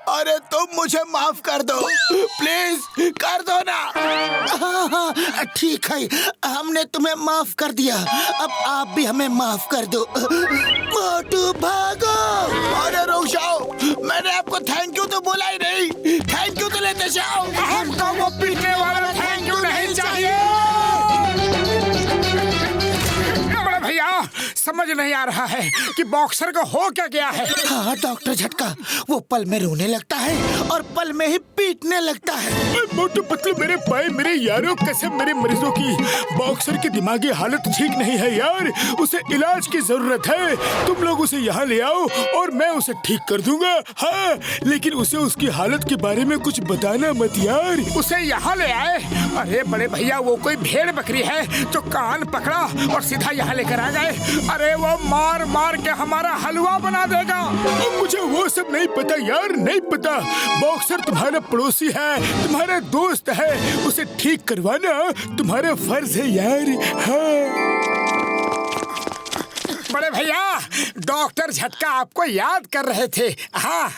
Speaker 3: अरे तुम मुझे माफ कर दो प्लीज, कर दो ना। ठीक है, हमने तुम्हें माफ कर दिया, अब आप भी हमें माफ कर दो। मोटू भागो। अरे रुक जाओ, मैंने आपको थैंक यू तो बोला ही नहीं। थैंक यू तो लेते जाओ।
Speaker 2: हमको वो पीटने वाला थैंक यू नहीं चाहिए। बड़े भैया समझ समझ नहीं आ रहा है कि बॉक्सर को हो क्या गया है।
Speaker 3: हाँ डॉक्टर झटका, वो पल में रोने लगता है और पल में ही पीटने लगता है।
Speaker 2: मोटू पतलू मेरे भाई मेरे यारों, कसम मेरे मरीजों की, बॉक्सर की दिमागी हालत ठीक नहीं है यार, उसे इलाज की जरूरत है। तुम लोग उसे यहाँ ले आओ और मैं उसे ठीक कर दूंगा। हाँ, लेकिन उसे उसकी हालत के बारे में कुछ बताना मत यार। उसे यहाँ ले आए? अरे बड़े भैया, वो कोई भेड़ बकरी है जो कान पकड़ा और सीधा यहाँ लेकर आ गए? अरे वो मार मार के हमारा हलवा बना देगा। मुझे वो सब नहीं पता यार, नहीं पता। बॉक्सर तुम्हारा पड़ोसी है, तुम्हारा दोस्त है, उसे ठीक करवाना तुम्हारा फर्ज है यार। हाँ बड़े भैया, डॉक्टर झटका आपको याद कर रहे थे। हाँ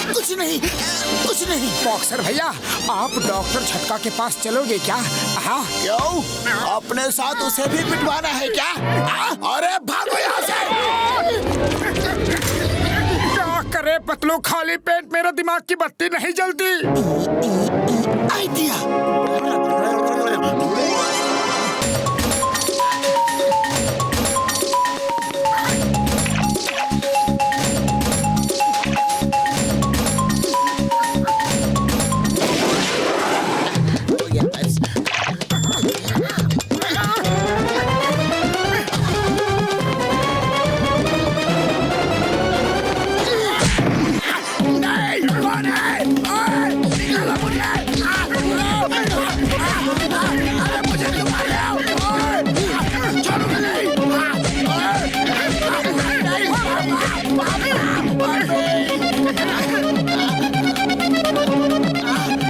Speaker 3: कुछ नहीं, कुछ नहीं।
Speaker 2: बॉक्सर भैया, आप डॉक्टर झटका के पास चलोगे क्या? हाँ।
Speaker 3: क्यों? अपने साथ उसे भी पिटवाना है क्या? अरे भागो यहाँ से।
Speaker 2: क्या करे पतलू, खाली पेट मेरा दिमाग की बत्ती नहीं जलती।
Speaker 3: आइडिया।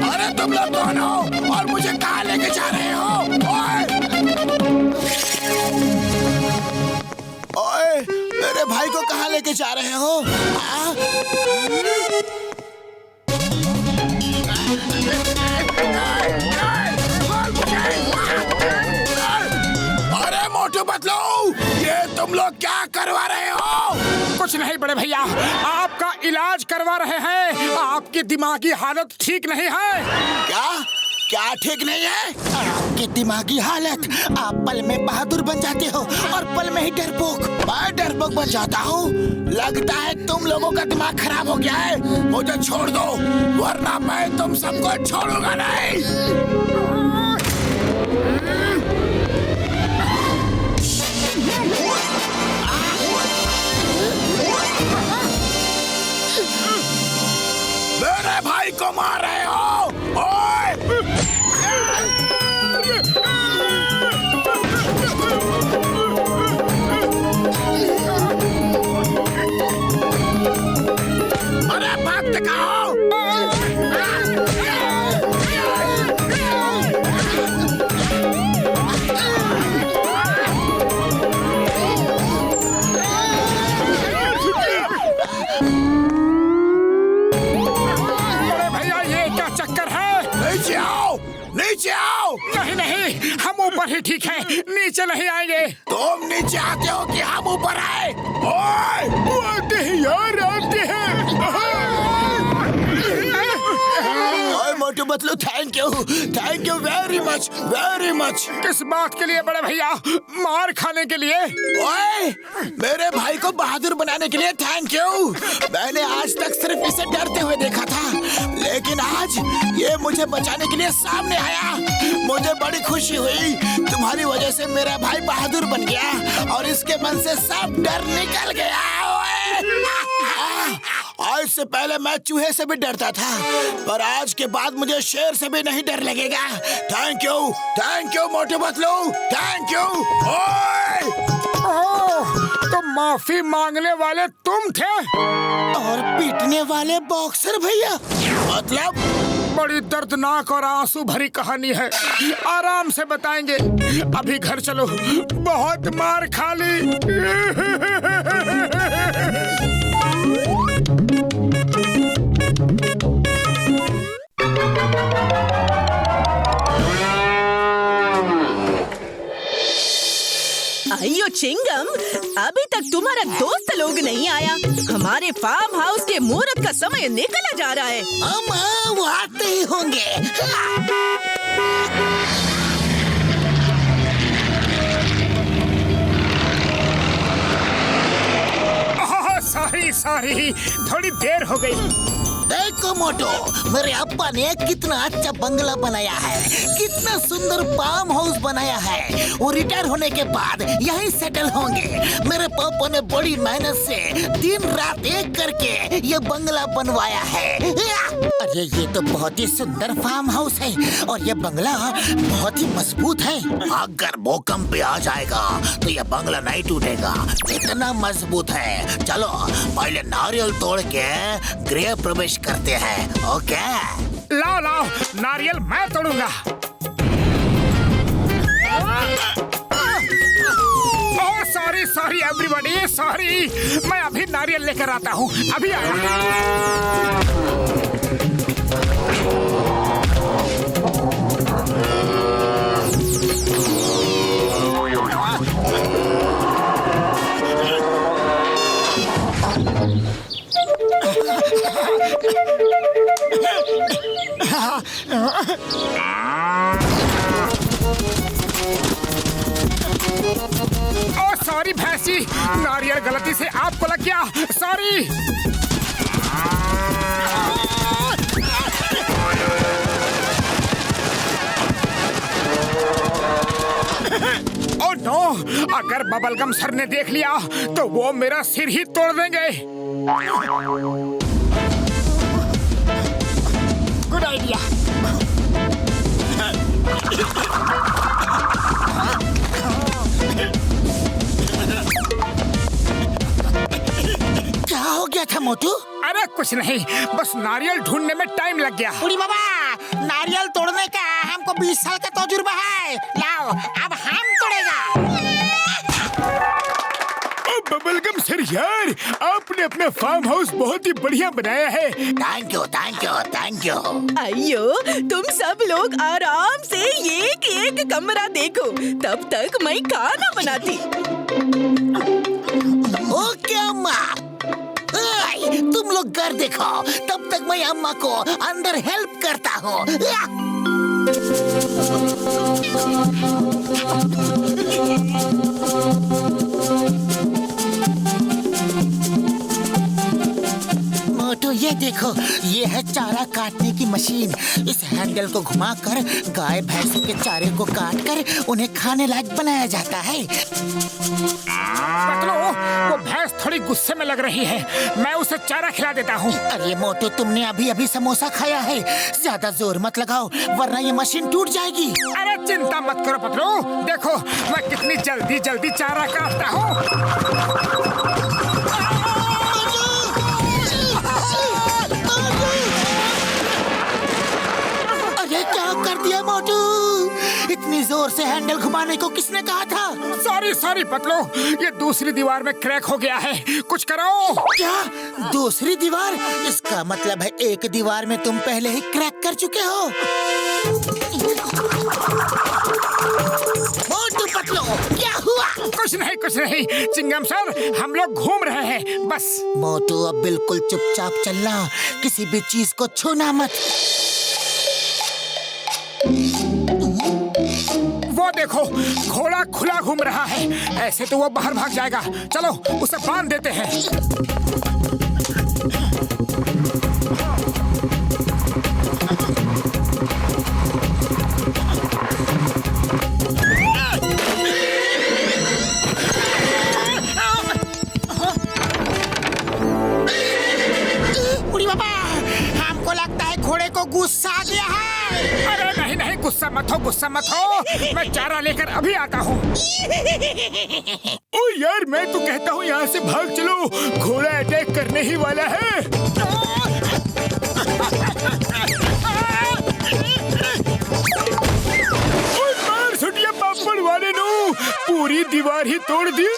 Speaker 2: अरे तुम लोग कौन हो और मुझे कहाँ लेके जा रहे हो?
Speaker 3: ओए, मेरे भाई को कहाँ लेके जा रहे हो?
Speaker 2: अरे मोटू पतलू, ये तुम लोग क्या करवा रहे हो? कुछ नहीं बड़े भैया, आपका इलाज करवा रहे हैं। आपकी दिमागी हालत ठीक नहीं है।
Speaker 3: क्या? क्या ठीक नहीं है? आपकी दिमागी हालत, आप पल में बहादुर बन जाते हो और पल में ही डरपोक। मैं डरपोक बन जाता हूँ? लगता है तुम लोगों का दिमाग खराब हो गया है। मुझे छोड़ दो, वरना मैं तुम सबको छोड़ूंगा नहीं।
Speaker 2: मेरे भाई को मार रहे हो? ओए! अरे भागते कहाँ हो? नीचे आओ। नहीं नहीं, हम ऊपर ही ठीक है, नीचे नहीं आएंगे। तुम नीचे आते हो कि हम ऊपर आए? ओए! आते हैं यार, आते हैं।
Speaker 3: Motu Patlu, thank you very much, very much.
Speaker 2: किस बात के लिए बड़े भैया? मार खाने के लिए?
Speaker 3: ओए, मेरे भाई को बहादुर बनाने के लिए थैंक यू। मैंने आज तक सिर्फ इसे डरते हुए देखा था, लेकिन आज ये मुझे बचाने के लिए सामने आया। मुझे बड़ी खुशी हुई। तुम्हारी वजह से मेरा भाई बहादुर बन गया और इसके मन से सब डर निकल गया। आज से पहले मैं चूहे से भी डरता था, पर आज के बाद मुझे शेर से भी नहीं डर लगेगा। Thank you Motu Patlu, thank you.
Speaker 2: तो माफी मांगने वाले तुम थे
Speaker 3: और पीटने वाले बॉक्सर भैया?
Speaker 2: मतलब बड़ी दर्दनाक और आंसू भरी कहानी है, आराम से बताएंगे। अभी घर चलो, बहुत मार खा ली।
Speaker 8: अयो चिंगम, अभी तक तुम्हारा दोस्त लोग नहीं आया। हमारे फार्म हाउस के मुहूर्त का समय निकला जा रहा है।
Speaker 3: वो आते ही होंगे।
Speaker 2: सॉरी, थोड़ी देर हो गई।
Speaker 3: देखो मोटो, मेरे अब्बा ने कितना अच्छा बंगला बनाया है, कितना सुंदर फार्म हाउस बनाया है। वो रिटायर होने के बाद यहीं सेटल होंगे। मेरे पापा ने बड़ी मेहनत से दिन रात एक करके ये बंगला बनवाया है। अरे ये तो बहुत ही सुंदर फार्म हाउस है और ये बंगला बहुत ही मजबूत है। अगर भूकंप भी आ जाएगा तो ये बंगला नहीं टूटेगा, इतना मजबूत है। चलो पहले नारियल तोड़ के गृह प्रवेश करते हैं। ओके,
Speaker 2: लाओ लाओ, नारियल मैं तोड़ूंगा। Oh sorry sorry everybody, sorry. मैं अभी नारियल लेकर आता हूँ, अभी आया। ओ सॉरी भैंसी, नारियल गलती से आपको लग गया, सॉरी। ओ नो, अगर बबलगम सर ने देख लिया तो वो मेरा सिर ही तोड़ देंगे। Good idea.
Speaker 3: क्या हो गया था मोटू?
Speaker 2: अरे कुछ नहीं, बस नारियल ढूंढने में टाइम लग गया।
Speaker 3: बुढ़ी बाबा, नारियल तोड़ने का हमको 20 साल का तजुर्बा है। लाओ, अब हम तोड़ेगा।
Speaker 2: बबलगम सर यार, आपने अपना फार्म हाउस बहुत ही बढ़िया बनाया है।
Speaker 3: Thank you, thank you, thank you.
Speaker 8: अयो, तुम सब लोग आराम से एक एक कमरा देखो, तब तक मैं खाना बनाती।
Speaker 3: ओके अम्मा, तुम लोग घर देखो, तब तक मैं अम्मा को अंदर हेल्प करता हूँ। मोटू ये देखो, ये है चारा काटने की मशीन। इस हैंडल को घुमाकर गाय भैंसों के चारे को काटकर उन्हें खाने लायक बनाया जाता है।
Speaker 2: पतलू, वो भैंस थोड़ी गुस्से में लग रही है, मैं उसे चारा खिला देता हूँ।
Speaker 3: अरे मोटू, तुमने अभी अभी समोसा खाया है, ज्यादा जोर मत लगाओ वरना ये मशीन टूट जाएगी।
Speaker 2: अरे चिंता मत करो पतलू, देखो मैं कितनी जल्दी जल्दी चारा काटता हूँ।
Speaker 3: अरे क्या कर दिया मोटू? इतनी जोर से हैंडल घुमाने को किसने कहा था?
Speaker 2: सॉरी सॉरी पतलू, ये दूसरी दीवार में क्रैक हो गया है, कुछ करो।
Speaker 3: क्या दूसरी दीवार? इसका मतलब है एक दीवार में तुम पहले ही क्रैक कर चुके हो। मोटू पतलू, क्या हुआ?
Speaker 2: कुछ नहीं चिंगम सर, हम लोग घूम रहे हैं बस।
Speaker 3: मोटू अब बिल्कुल चुपचाप चलना, किसी भी चीज को छूना मत।
Speaker 2: वो देखो, घोड़ा खुला घूम रहा है, ऐसे तो वो बाहर भाग जाएगा। चलो उसे बांध देते हैं।
Speaker 3: बुढ़ी बाबा, हमको लगता है घोड़े को गुस्सा आ गया है।
Speaker 2: अरे नहीं नहीं, गुस्सा मत हो, मैं चारा लेकर अभी आता हूँ। ओ यार, मैं तो कहता हूँ यहाँ से भाग चलो, घोड़ा अटैक करने ही वाला है। ओए मार सुटिया पापड़ वाले नो, पूरी दीवार ही तोड़ दी।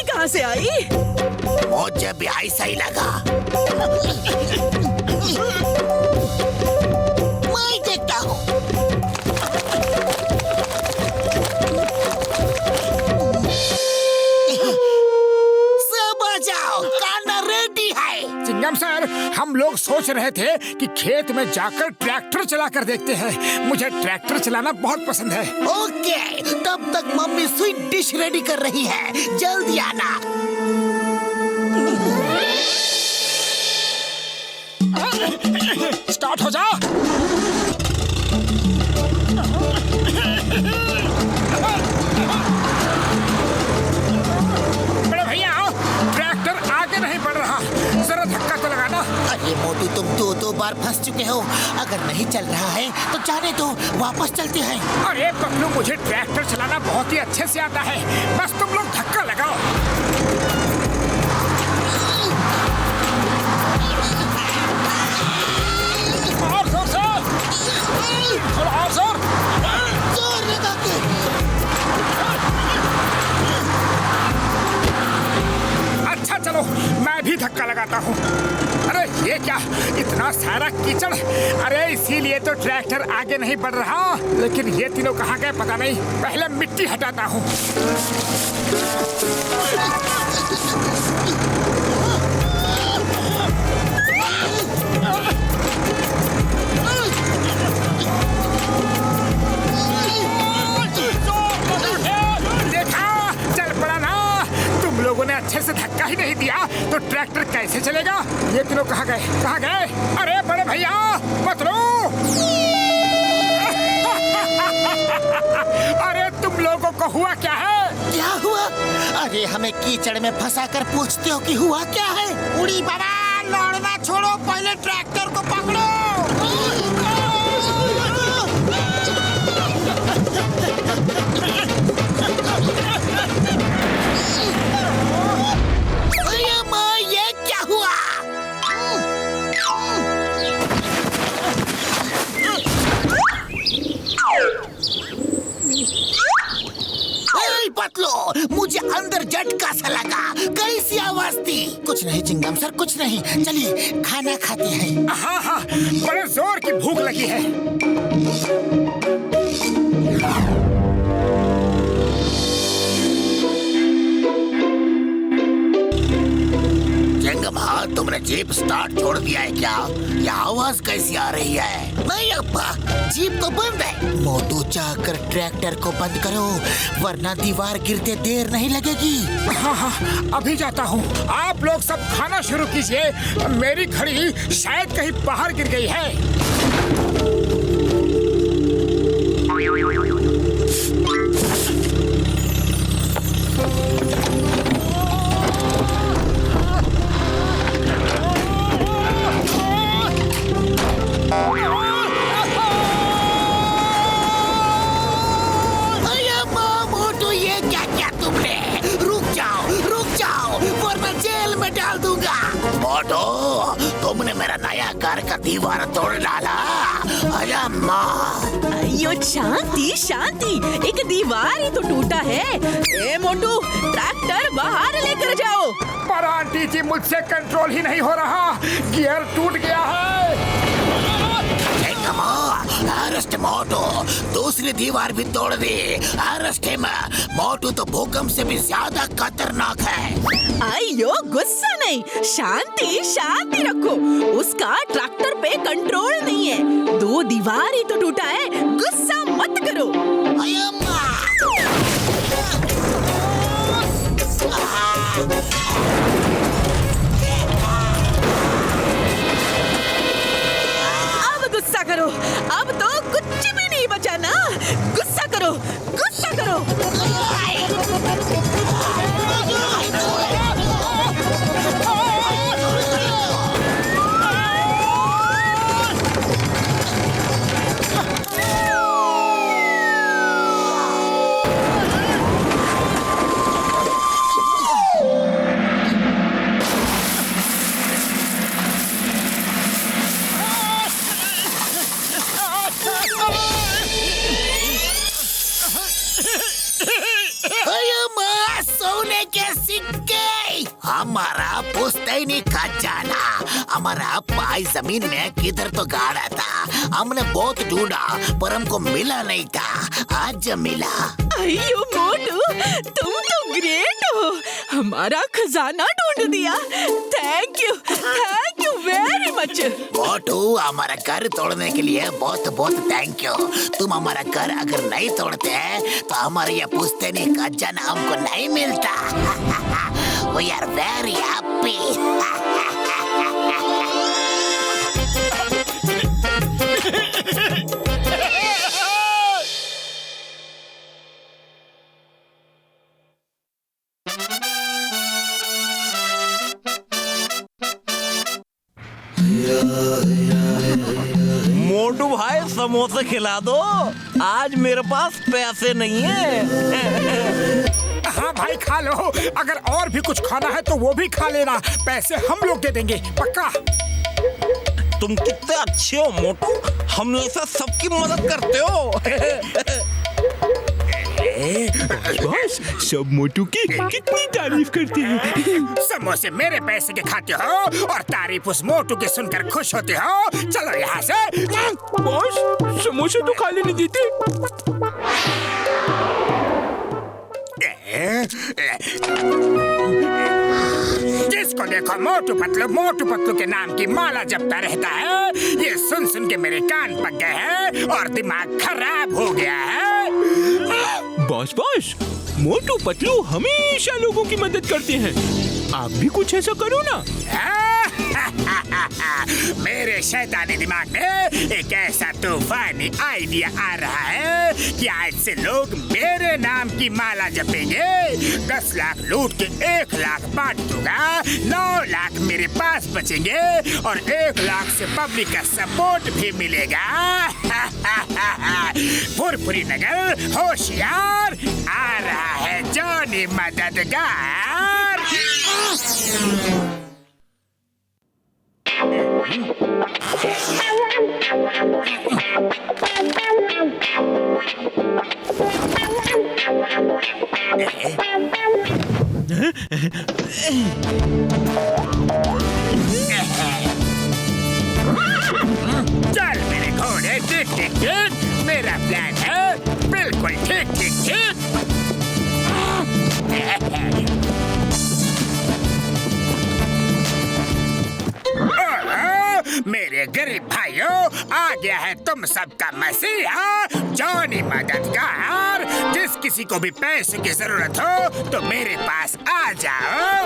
Speaker 8: कहाँ से आई?
Speaker 3: मुझे भी ऐसा ही लगा। मैं देखता हूँ। सब आ जाओ, खाना रेडी है।
Speaker 2: चिंगम सर, हम लोग सो सोच रहे थे कि खेत में जाकर ट्रैक्टर चलाकर देखते हैं। मुझे ट्रैक्टर चलाना बहुत पसंद है।
Speaker 3: ओके, तब तक मम्मी स्वीट डिश रेडी कर रही है, जल्दी आना।
Speaker 2: स्टार्ट हो जा। बड़े भैया आओ, ट्रैक्टर आगे नहीं बढ़ रहा, जरा धक्का तो लगाना।
Speaker 3: अरे मोटू, तुम दो बार फंस चुके हो। अगर नहीं चल रहा है तो जाने दो, वापस चलते हैं।
Speaker 2: अरे पगलू, मुझे ट्रैक्टर चलाना बहुत ही अच्छे से आता है, बस तुम लोग धक्का लगाओ। और जोर से, थोड़ा और जोर।
Speaker 3: जोर लगा के।
Speaker 2: अच्छा चलो, मैं भी धक्का लगाता हूँ। अरे ये क्या, इतना सारा कीचड़। अरे इसीलिए तो ट्रैक्टर आगे नहीं बढ़ रहा। लेकिन ये तीनों कहाँ गए पता नहीं, पहले मिट्टी हटाता हूँ। देखा, चल पड़ा ना। तुम लोगों ने अच्छे से धक्का ही नहीं दिया तो ट्रैक्टर कैसे चलेगा? ये तीनों कहाँ गए, कहाँ गए? अरे बड़े भैया मत रो। अरे तुम लोगों को हुआ क्या है?
Speaker 3: क्या हुआ? अरे हमें कीचड़ में फंसाकर पूछते हो कि हुआ क्या है? उड़ी बाबा, लौड़ना छोड़ो, पहले ट्रैक्टर को पकड़ो। अरे माँ, ये क्या हुआ? पतलो, मुझे अंदर झटका सा लगा। कैसी आवाज थी? कुछ नहीं चिंगम सर, कुछ नहीं। चलिए खाना खाते हैं।
Speaker 2: हाँ हाँ, बड़े जोर की भूख लगी है।
Speaker 3: चिंगम, हाँ तुमने जीप स्टार्ट छोड़ दिया है क्या? ये आवाज कैसी आ रही है? नहीं अब्बा, जीप तो बंद है। मोटू, जाकर ट्रैक्टर को बंद करो, वरना दीवार गिरते देर नहीं लगेगी।
Speaker 2: हाँ हाँ, अभी जाता हूँ। आप लोग सब खाना शुरू कीजिए। मेरी घड़ी शायद कहीं बाहर गिर गई है।
Speaker 3: मोटू, तुमने मेरा नया घर का दीवार तोड़ डाला। अरे माँ।
Speaker 8: अयो शांति शांति, एक दीवार ही तो टूटा है। ए मोटू, ट्रैक्टर बाहर लेकर जाओ।
Speaker 2: पर आंटी जी, मुझसे कंट्रोल ही नहीं हो रहा, गियर टूट गया है।
Speaker 3: अरेस्ट मोटू, दूसरी दीवार भी तोड़ दी। Arrest him. मोटू तो भूकंप से भी ज्यादा खतरनाक है।
Speaker 8: अयो गुस्सा नहीं, शांति शांति रखो। उसका ट्रैक्टर पे कंट्रोल नहीं है। 2 दीवार ही तो टूटा है, गुस्सा मत करो। अब गुस्सा करो, अब तो कुछ भी नहीं बचा ना। गुस्सा करो, गुस्सा करो।
Speaker 3: सोने के सिक्के, हमारा पुश्तैनी खजाना। हमारा पाई जमीन में किधर तो गाड़ा था। हमने बहुत ढूंढा पर हमको मिला नहीं था, आज मिला।
Speaker 8: अयो मोटू, तुम तो ग्रेट हो, हमारा खजाना ढूंढ दिया। Thank you very much.
Speaker 3: Motu, हमारा घर तोड़ने के लिए बहुत बहुत थैंक यू। तुम हमारा घर अगर नहीं तोड़ते तो हमारे ये पुश्तैनी का जन्म हमको नहीं मिलता। We are very happy।
Speaker 9: मोटू भाई समोसे खिला दो, आज मेरे पास पैसे नहीं है।
Speaker 2: हाँ भाई खा लो, अगर और भी कुछ खाना है तो वो भी खा लेना, पैसे हम लोग दे देंगे पक्का।
Speaker 9: तुम कितने अच्छे हो मोटू, हम जैसा सबकी मदद करते हो।
Speaker 5: बस सब मोटू की कितनी तारीफ करते हैं।
Speaker 2: समोसे मेरे पैसे के खाते हो और तारीफ उस मोटू की सुनकर खुश होते हो। चलो यहाँ से।
Speaker 5: बॉस समोसे तो खा लेने देते।
Speaker 2: जिसको देखो मोटू पतलू के नाम की माला जपता रहता है। ये सुन सुन के मेरे कान पक गए हैं और दिमाग खराब हो गया है।
Speaker 5: बॉस मोटू पतलू हमेशा लोगों की मदद करते हैं, आप भी कुछ ऐसा करो ना।
Speaker 2: मेरे शैतानी दिमाग में एक ऐसा तूफानी आइडिया आ रहा है कि आज से लोग मेरे नाम की माला जपेंगे। 10 लाख लूट के 1 लाख बांट दूंगा, 9 लाख मेरे पास बचेंगे और 1 लाख से पब्लिक का सपोर्ट भी मिलेगा। फुरफुरी नगर होशियार, आ रहा है जॉनी मददगार। चल मेरे घोड़े, ठीक ठीक ठीक, मेरा प्लान है बिल्कुल ठीक ठीक ठीक। मेरे गरीब भाइयों, आ गया है तुम सबका मसीहा जॉनी मददगार। जिस किसी को भी पैसे की जरूरत हो तो मेरे पास आ जाओ।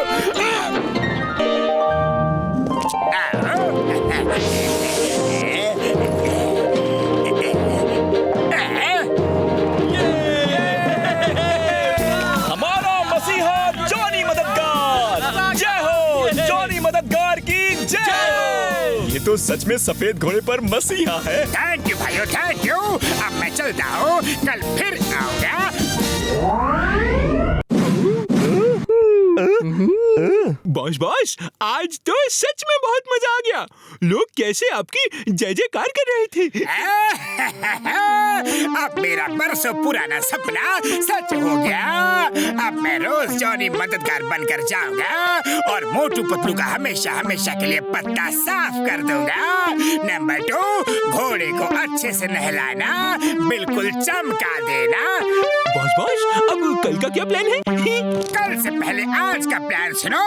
Speaker 6: हमारा मसीहा जॉनी मददगार, जय हो जॉनी मददगार की जय। ये तो सच में सफेद घोड़े पर मसीहा है।
Speaker 2: थैंक यू भाइयों, थैंक यू। अब मैं चलता हूँ, कल फिर आऊंगा।
Speaker 5: बॉस आज तो सच में बहुत मजा आ गया। लोग कैसे आपकी जय जयकार कर रहे थे।
Speaker 2: अब मेरा बरसों पुराना सपना सच हो गया। अब मैं रोज जॉनी मददगार बनकर जाऊंगा और मोटू पतलू का हमेशा हमेशा के लिए पत्ता साफ कर दूंगा। नंबर 2, घोड़े को अच्छे से नहलाना, बिल्कुल चमका देना।
Speaker 5: बॉस अब कल का क्या प्लान है?
Speaker 2: कल से पहले आज का प्लान सुनो।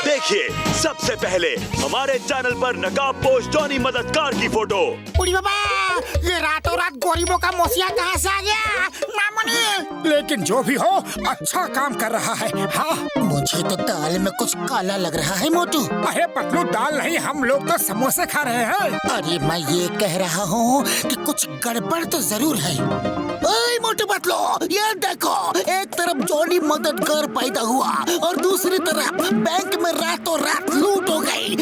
Speaker 10: देखिए सबसे पहले हमारे चैनल पर नकाबपोश जॉनी मददगार की फोटो।
Speaker 3: उड़ी बाबा, ये रातों रात गरीबों का मोसिया कहाँ से आ गया? मामूनी।
Speaker 2: लेकिन जो भी हो, अच्छा काम कर रहा है। हाँ,
Speaker 3: मुझे तो दाल में कुछ काला लग रहा है मोटू।
Speaker 2: अरे पतलू, दाल नहीं, हम लोग तो समोसे खा रहे हैं।
Speaker 3: अरे मैं ये कह रहा हूँ कि कुछ गड़बड़ तो जरूर है। ओए मोटू पतलू, ये देखो, एक तरफ जॉनी मददगार पैदा हुआ और दूसरी तरफ बैंक में रातों रात लूट हो गई।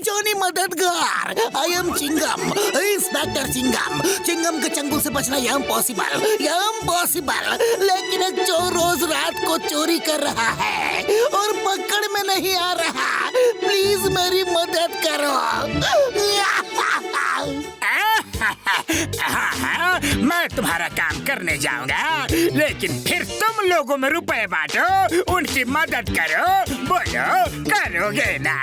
Speaker 3: जॉनी मददगार, I am Chingam, inspector Chingam. Chingam के चंगुल से बचना इम्पॉसिबल, लेकिन एक चोर रोज रात को चोरी कर रहा है और पकड़ में नहीं आ रहा। प्लीज मेरी मदद करो।
Speaker 2: हाँ, मैं तुम्हारा काम करने जाऊंगा, लेकिन फिर तुम लोगों में रुपए बांटो, उनकी मदद करो। बोलो, करोगे ना?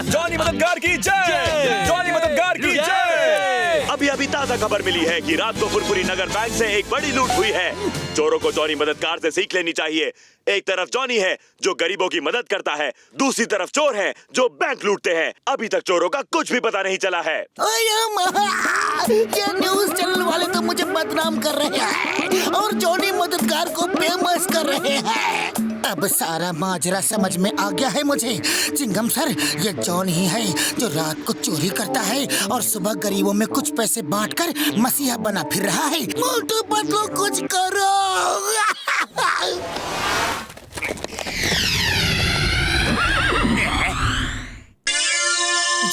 Speaker 10: जॉनी मददगार की जय, जॉनी मददगार की जय। अभी ताजा खबर मिली है कि रात को फुरफुरी नगर बैंक से एक बड़ी लूट हुई है। चोरों को जॉनी मददगार से सीख लेनी चाहिए। एक तरफ जॉनी है जो गरीबों की मदद करता है, दूसरी तरफ चोर हैं जो बैंक लूटते हैं। अभी तक चोरों का कुछ भी पता नहीं चला है।
Speaker 3: ये न्यूज़ चैनल वाले तो मुझे बदनाम कर रहे हैं और जॉनी मददगार को फेमस कर रहे हैं। अब सारा माजरा समझ में आ गया है मुझे। चिंगम सर, ये जॉन ही है जो रात को चोरी करता है और सुबह गरीबों में कुछ पैसे बांटकर मसीहा बना फिर रहा है। मोटू पतलू कुछ करो।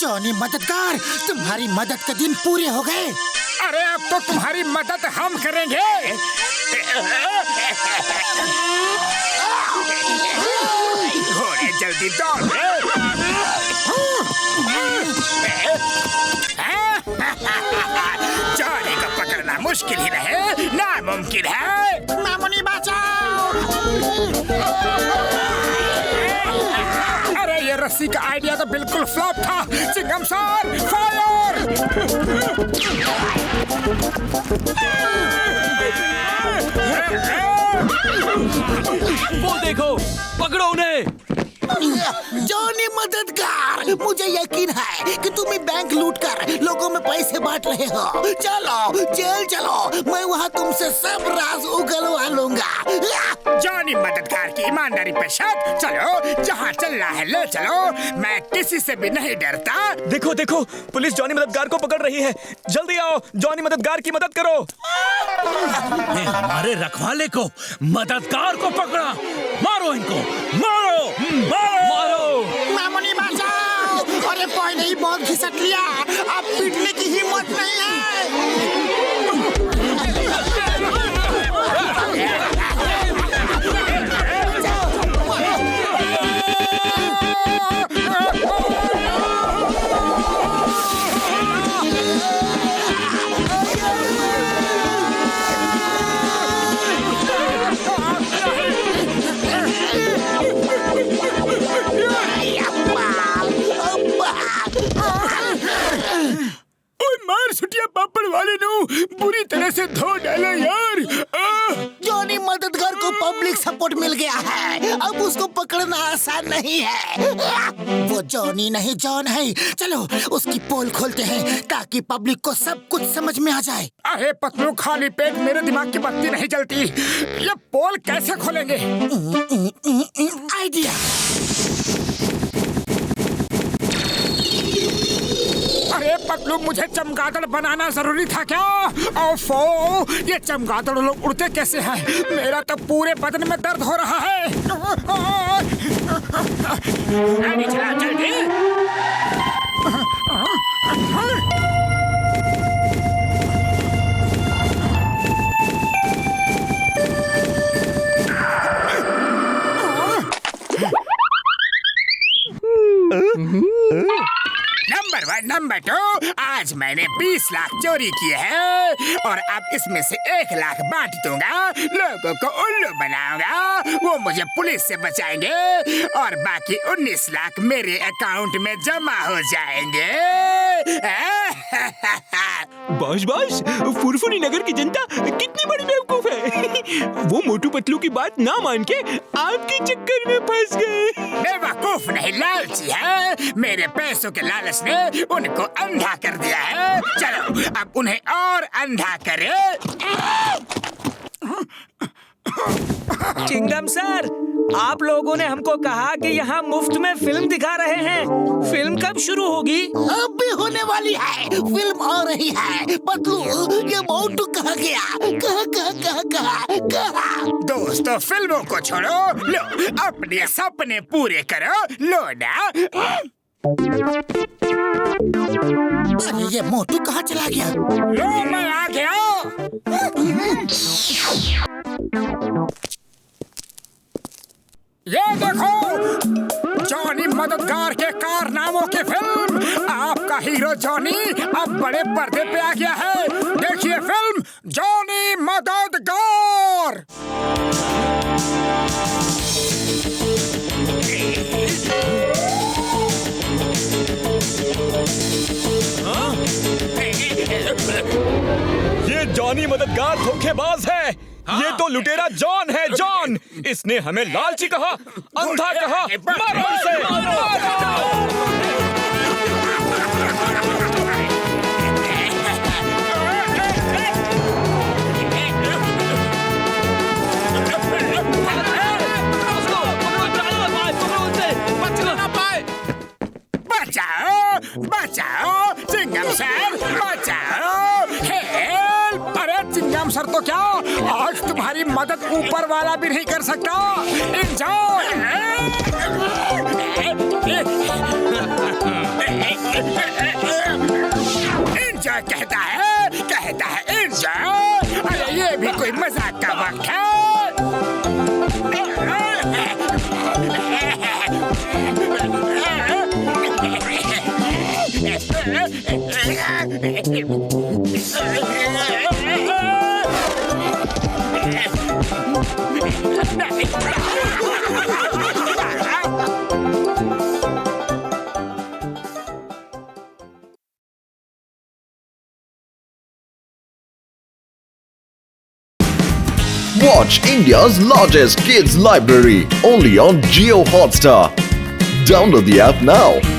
Speaker 3: जॉनी मददगार, तुम्हारी मदद के दिन पूरे हो गए।
Speaker 2: अरे अब तो तुम्हारी मदद हम करेंगे। घोड़े जल्दी दौड़े। जॉनी को पकड़ना मुश्किल ही रहे, नामुमकिन है।
Speaker 3: मामुनी बचाओ।
Speaker 2: अरे ये रस्सी का आइडिया तो बिल्कुल फ्लॉप था। Chingam sir, fire!
Speaker 9: वो देखो, पकड़ो उन्हें।
Speaker 3: जॉनी मददगार, मुझे यकीन है कि तुम ही बैंक लूटकर लोगों में पैसे बांट रहे हो। चलो जेल चलो, मैं वहाँ तुमसे सब राज उगलवा लूंगा।
Speaker 2: जॉनी मददगार की ईमानदारी पे शक। चलो, जहाँ चलना है ले चलो, मैं किसी से भी नहीं डरता।
Speaker 6: देखो देखो, पुलिस जॉनी मददगार को पकड़ रही है। जल्दी आओ, जॉनी मददगार की मदद करो।
Speaker 9: हमारे रखवाले को, मददगार को पकड़ा। मारो इनको, मारो, मारो।
Speaker 3: मामुनी बचाओ। अरे पहले ही बहुत घिसट लिया, अब पीटने की हिम्मत नहीं है।
Speaker 2: मार सुटिया पापड़ वाले नु बुरी तरह से धो डाला यार।
Speaker 3: जॉनी मददगार को पब्लिक सपोर्ट मिल गया है, अब उसको पकड़ना आसान नहीं है। वो जॉनी नहीं जॉन है। चलो उसकी पोल खोलते हैं ताकि पब्लिक को सब कुछ समझ में आ जाए।
Speaker 2: अरे पतलू, खाली पेट मेरे दिमाग की बत्ती नहीं जलती। ये पोल कैसे खोलेंगे?
Speaker 3: आइडिया।
Speaker 2: अरे पतलू, मुझे चमगादड़ बनाना जरूरी था क्या? ओफो, ये चमगादड़ लोग उड़ते कैसे हैं? मेरा तो पूरे बदन में दर्द हो रहा है। चला जल्दी। नंबर 1, नंबर 2, आज मैंने 20 लाख चोरी किए हैं और अब इसमें से 1 लाख बांट दूंगा। लोगों को उल्लू बनाऊंगा, वो मुझे पुलिस से बचाएंगे और बाकी 19 लाख मेरे अकाउंट में जमा हो जाएंगे।
Speaker 5: बॉस, फुरफुरी नगर की जनता कितनी बड़ी बेवकूफ है। वो मोटू पतलू की बात ना मान के आपके चक्कर में फंस गए।
Speaker 2: बेवकूफ नहीं, लालची है। मेरे पैसों के लालच ने उनको अंधा कर दिया है। चलो अब उन्हें और अंधा करे।
Speaker 11: चिंगम सर,
Speaker 4: आप लोगों ने हमको कहा कि यहाँ मुफ्त में फिल्म दिखा रहे हैं। फिल्म कब शुरू होगी?
Speaker 3: अब भी होने वाली है, फिल्म आ रही है। पतलू, ये मोटू कहाँ गया? कहाँ?
Speaker 2: दोस्तों, फिल्मों को छोड़ो, लो अपने सपने पूरे करो, लो ना।
Speaker 3: अरे ये मोटू कहाँ चला गया?
Speaker 2: लो मैं आ गया। ये देखो, जॉनी मददगार के कारनामों की फिल्म। आपका हीरो जॉनी अब बड़े पर्दे पे आ गया है। देखिए फिल्म जॉनी मददगार।
Speaker 6: ये जॉनी मददगार धोखेबाज है। ये तो लुटेरा जॉन है। जॉन, इसने हमें लालची कहा, अंधा कहा। मारो इसे, मारो।
Speaker 2: बचाओ, बचाओ, चिंगम सर, बचाओ, हेल्प। अरे चिंगम सर तो क्या, आज तुम्हारी मदद ऊपर वाला भी नहीं कर सकता। एंजॉय। एंजॉय कहता है एंजॉय। अरे ये भी कोई मजाक का वक्त है।
Speaker 1: Watch India's largest kids library only on Jio Hotstar. Download the app now.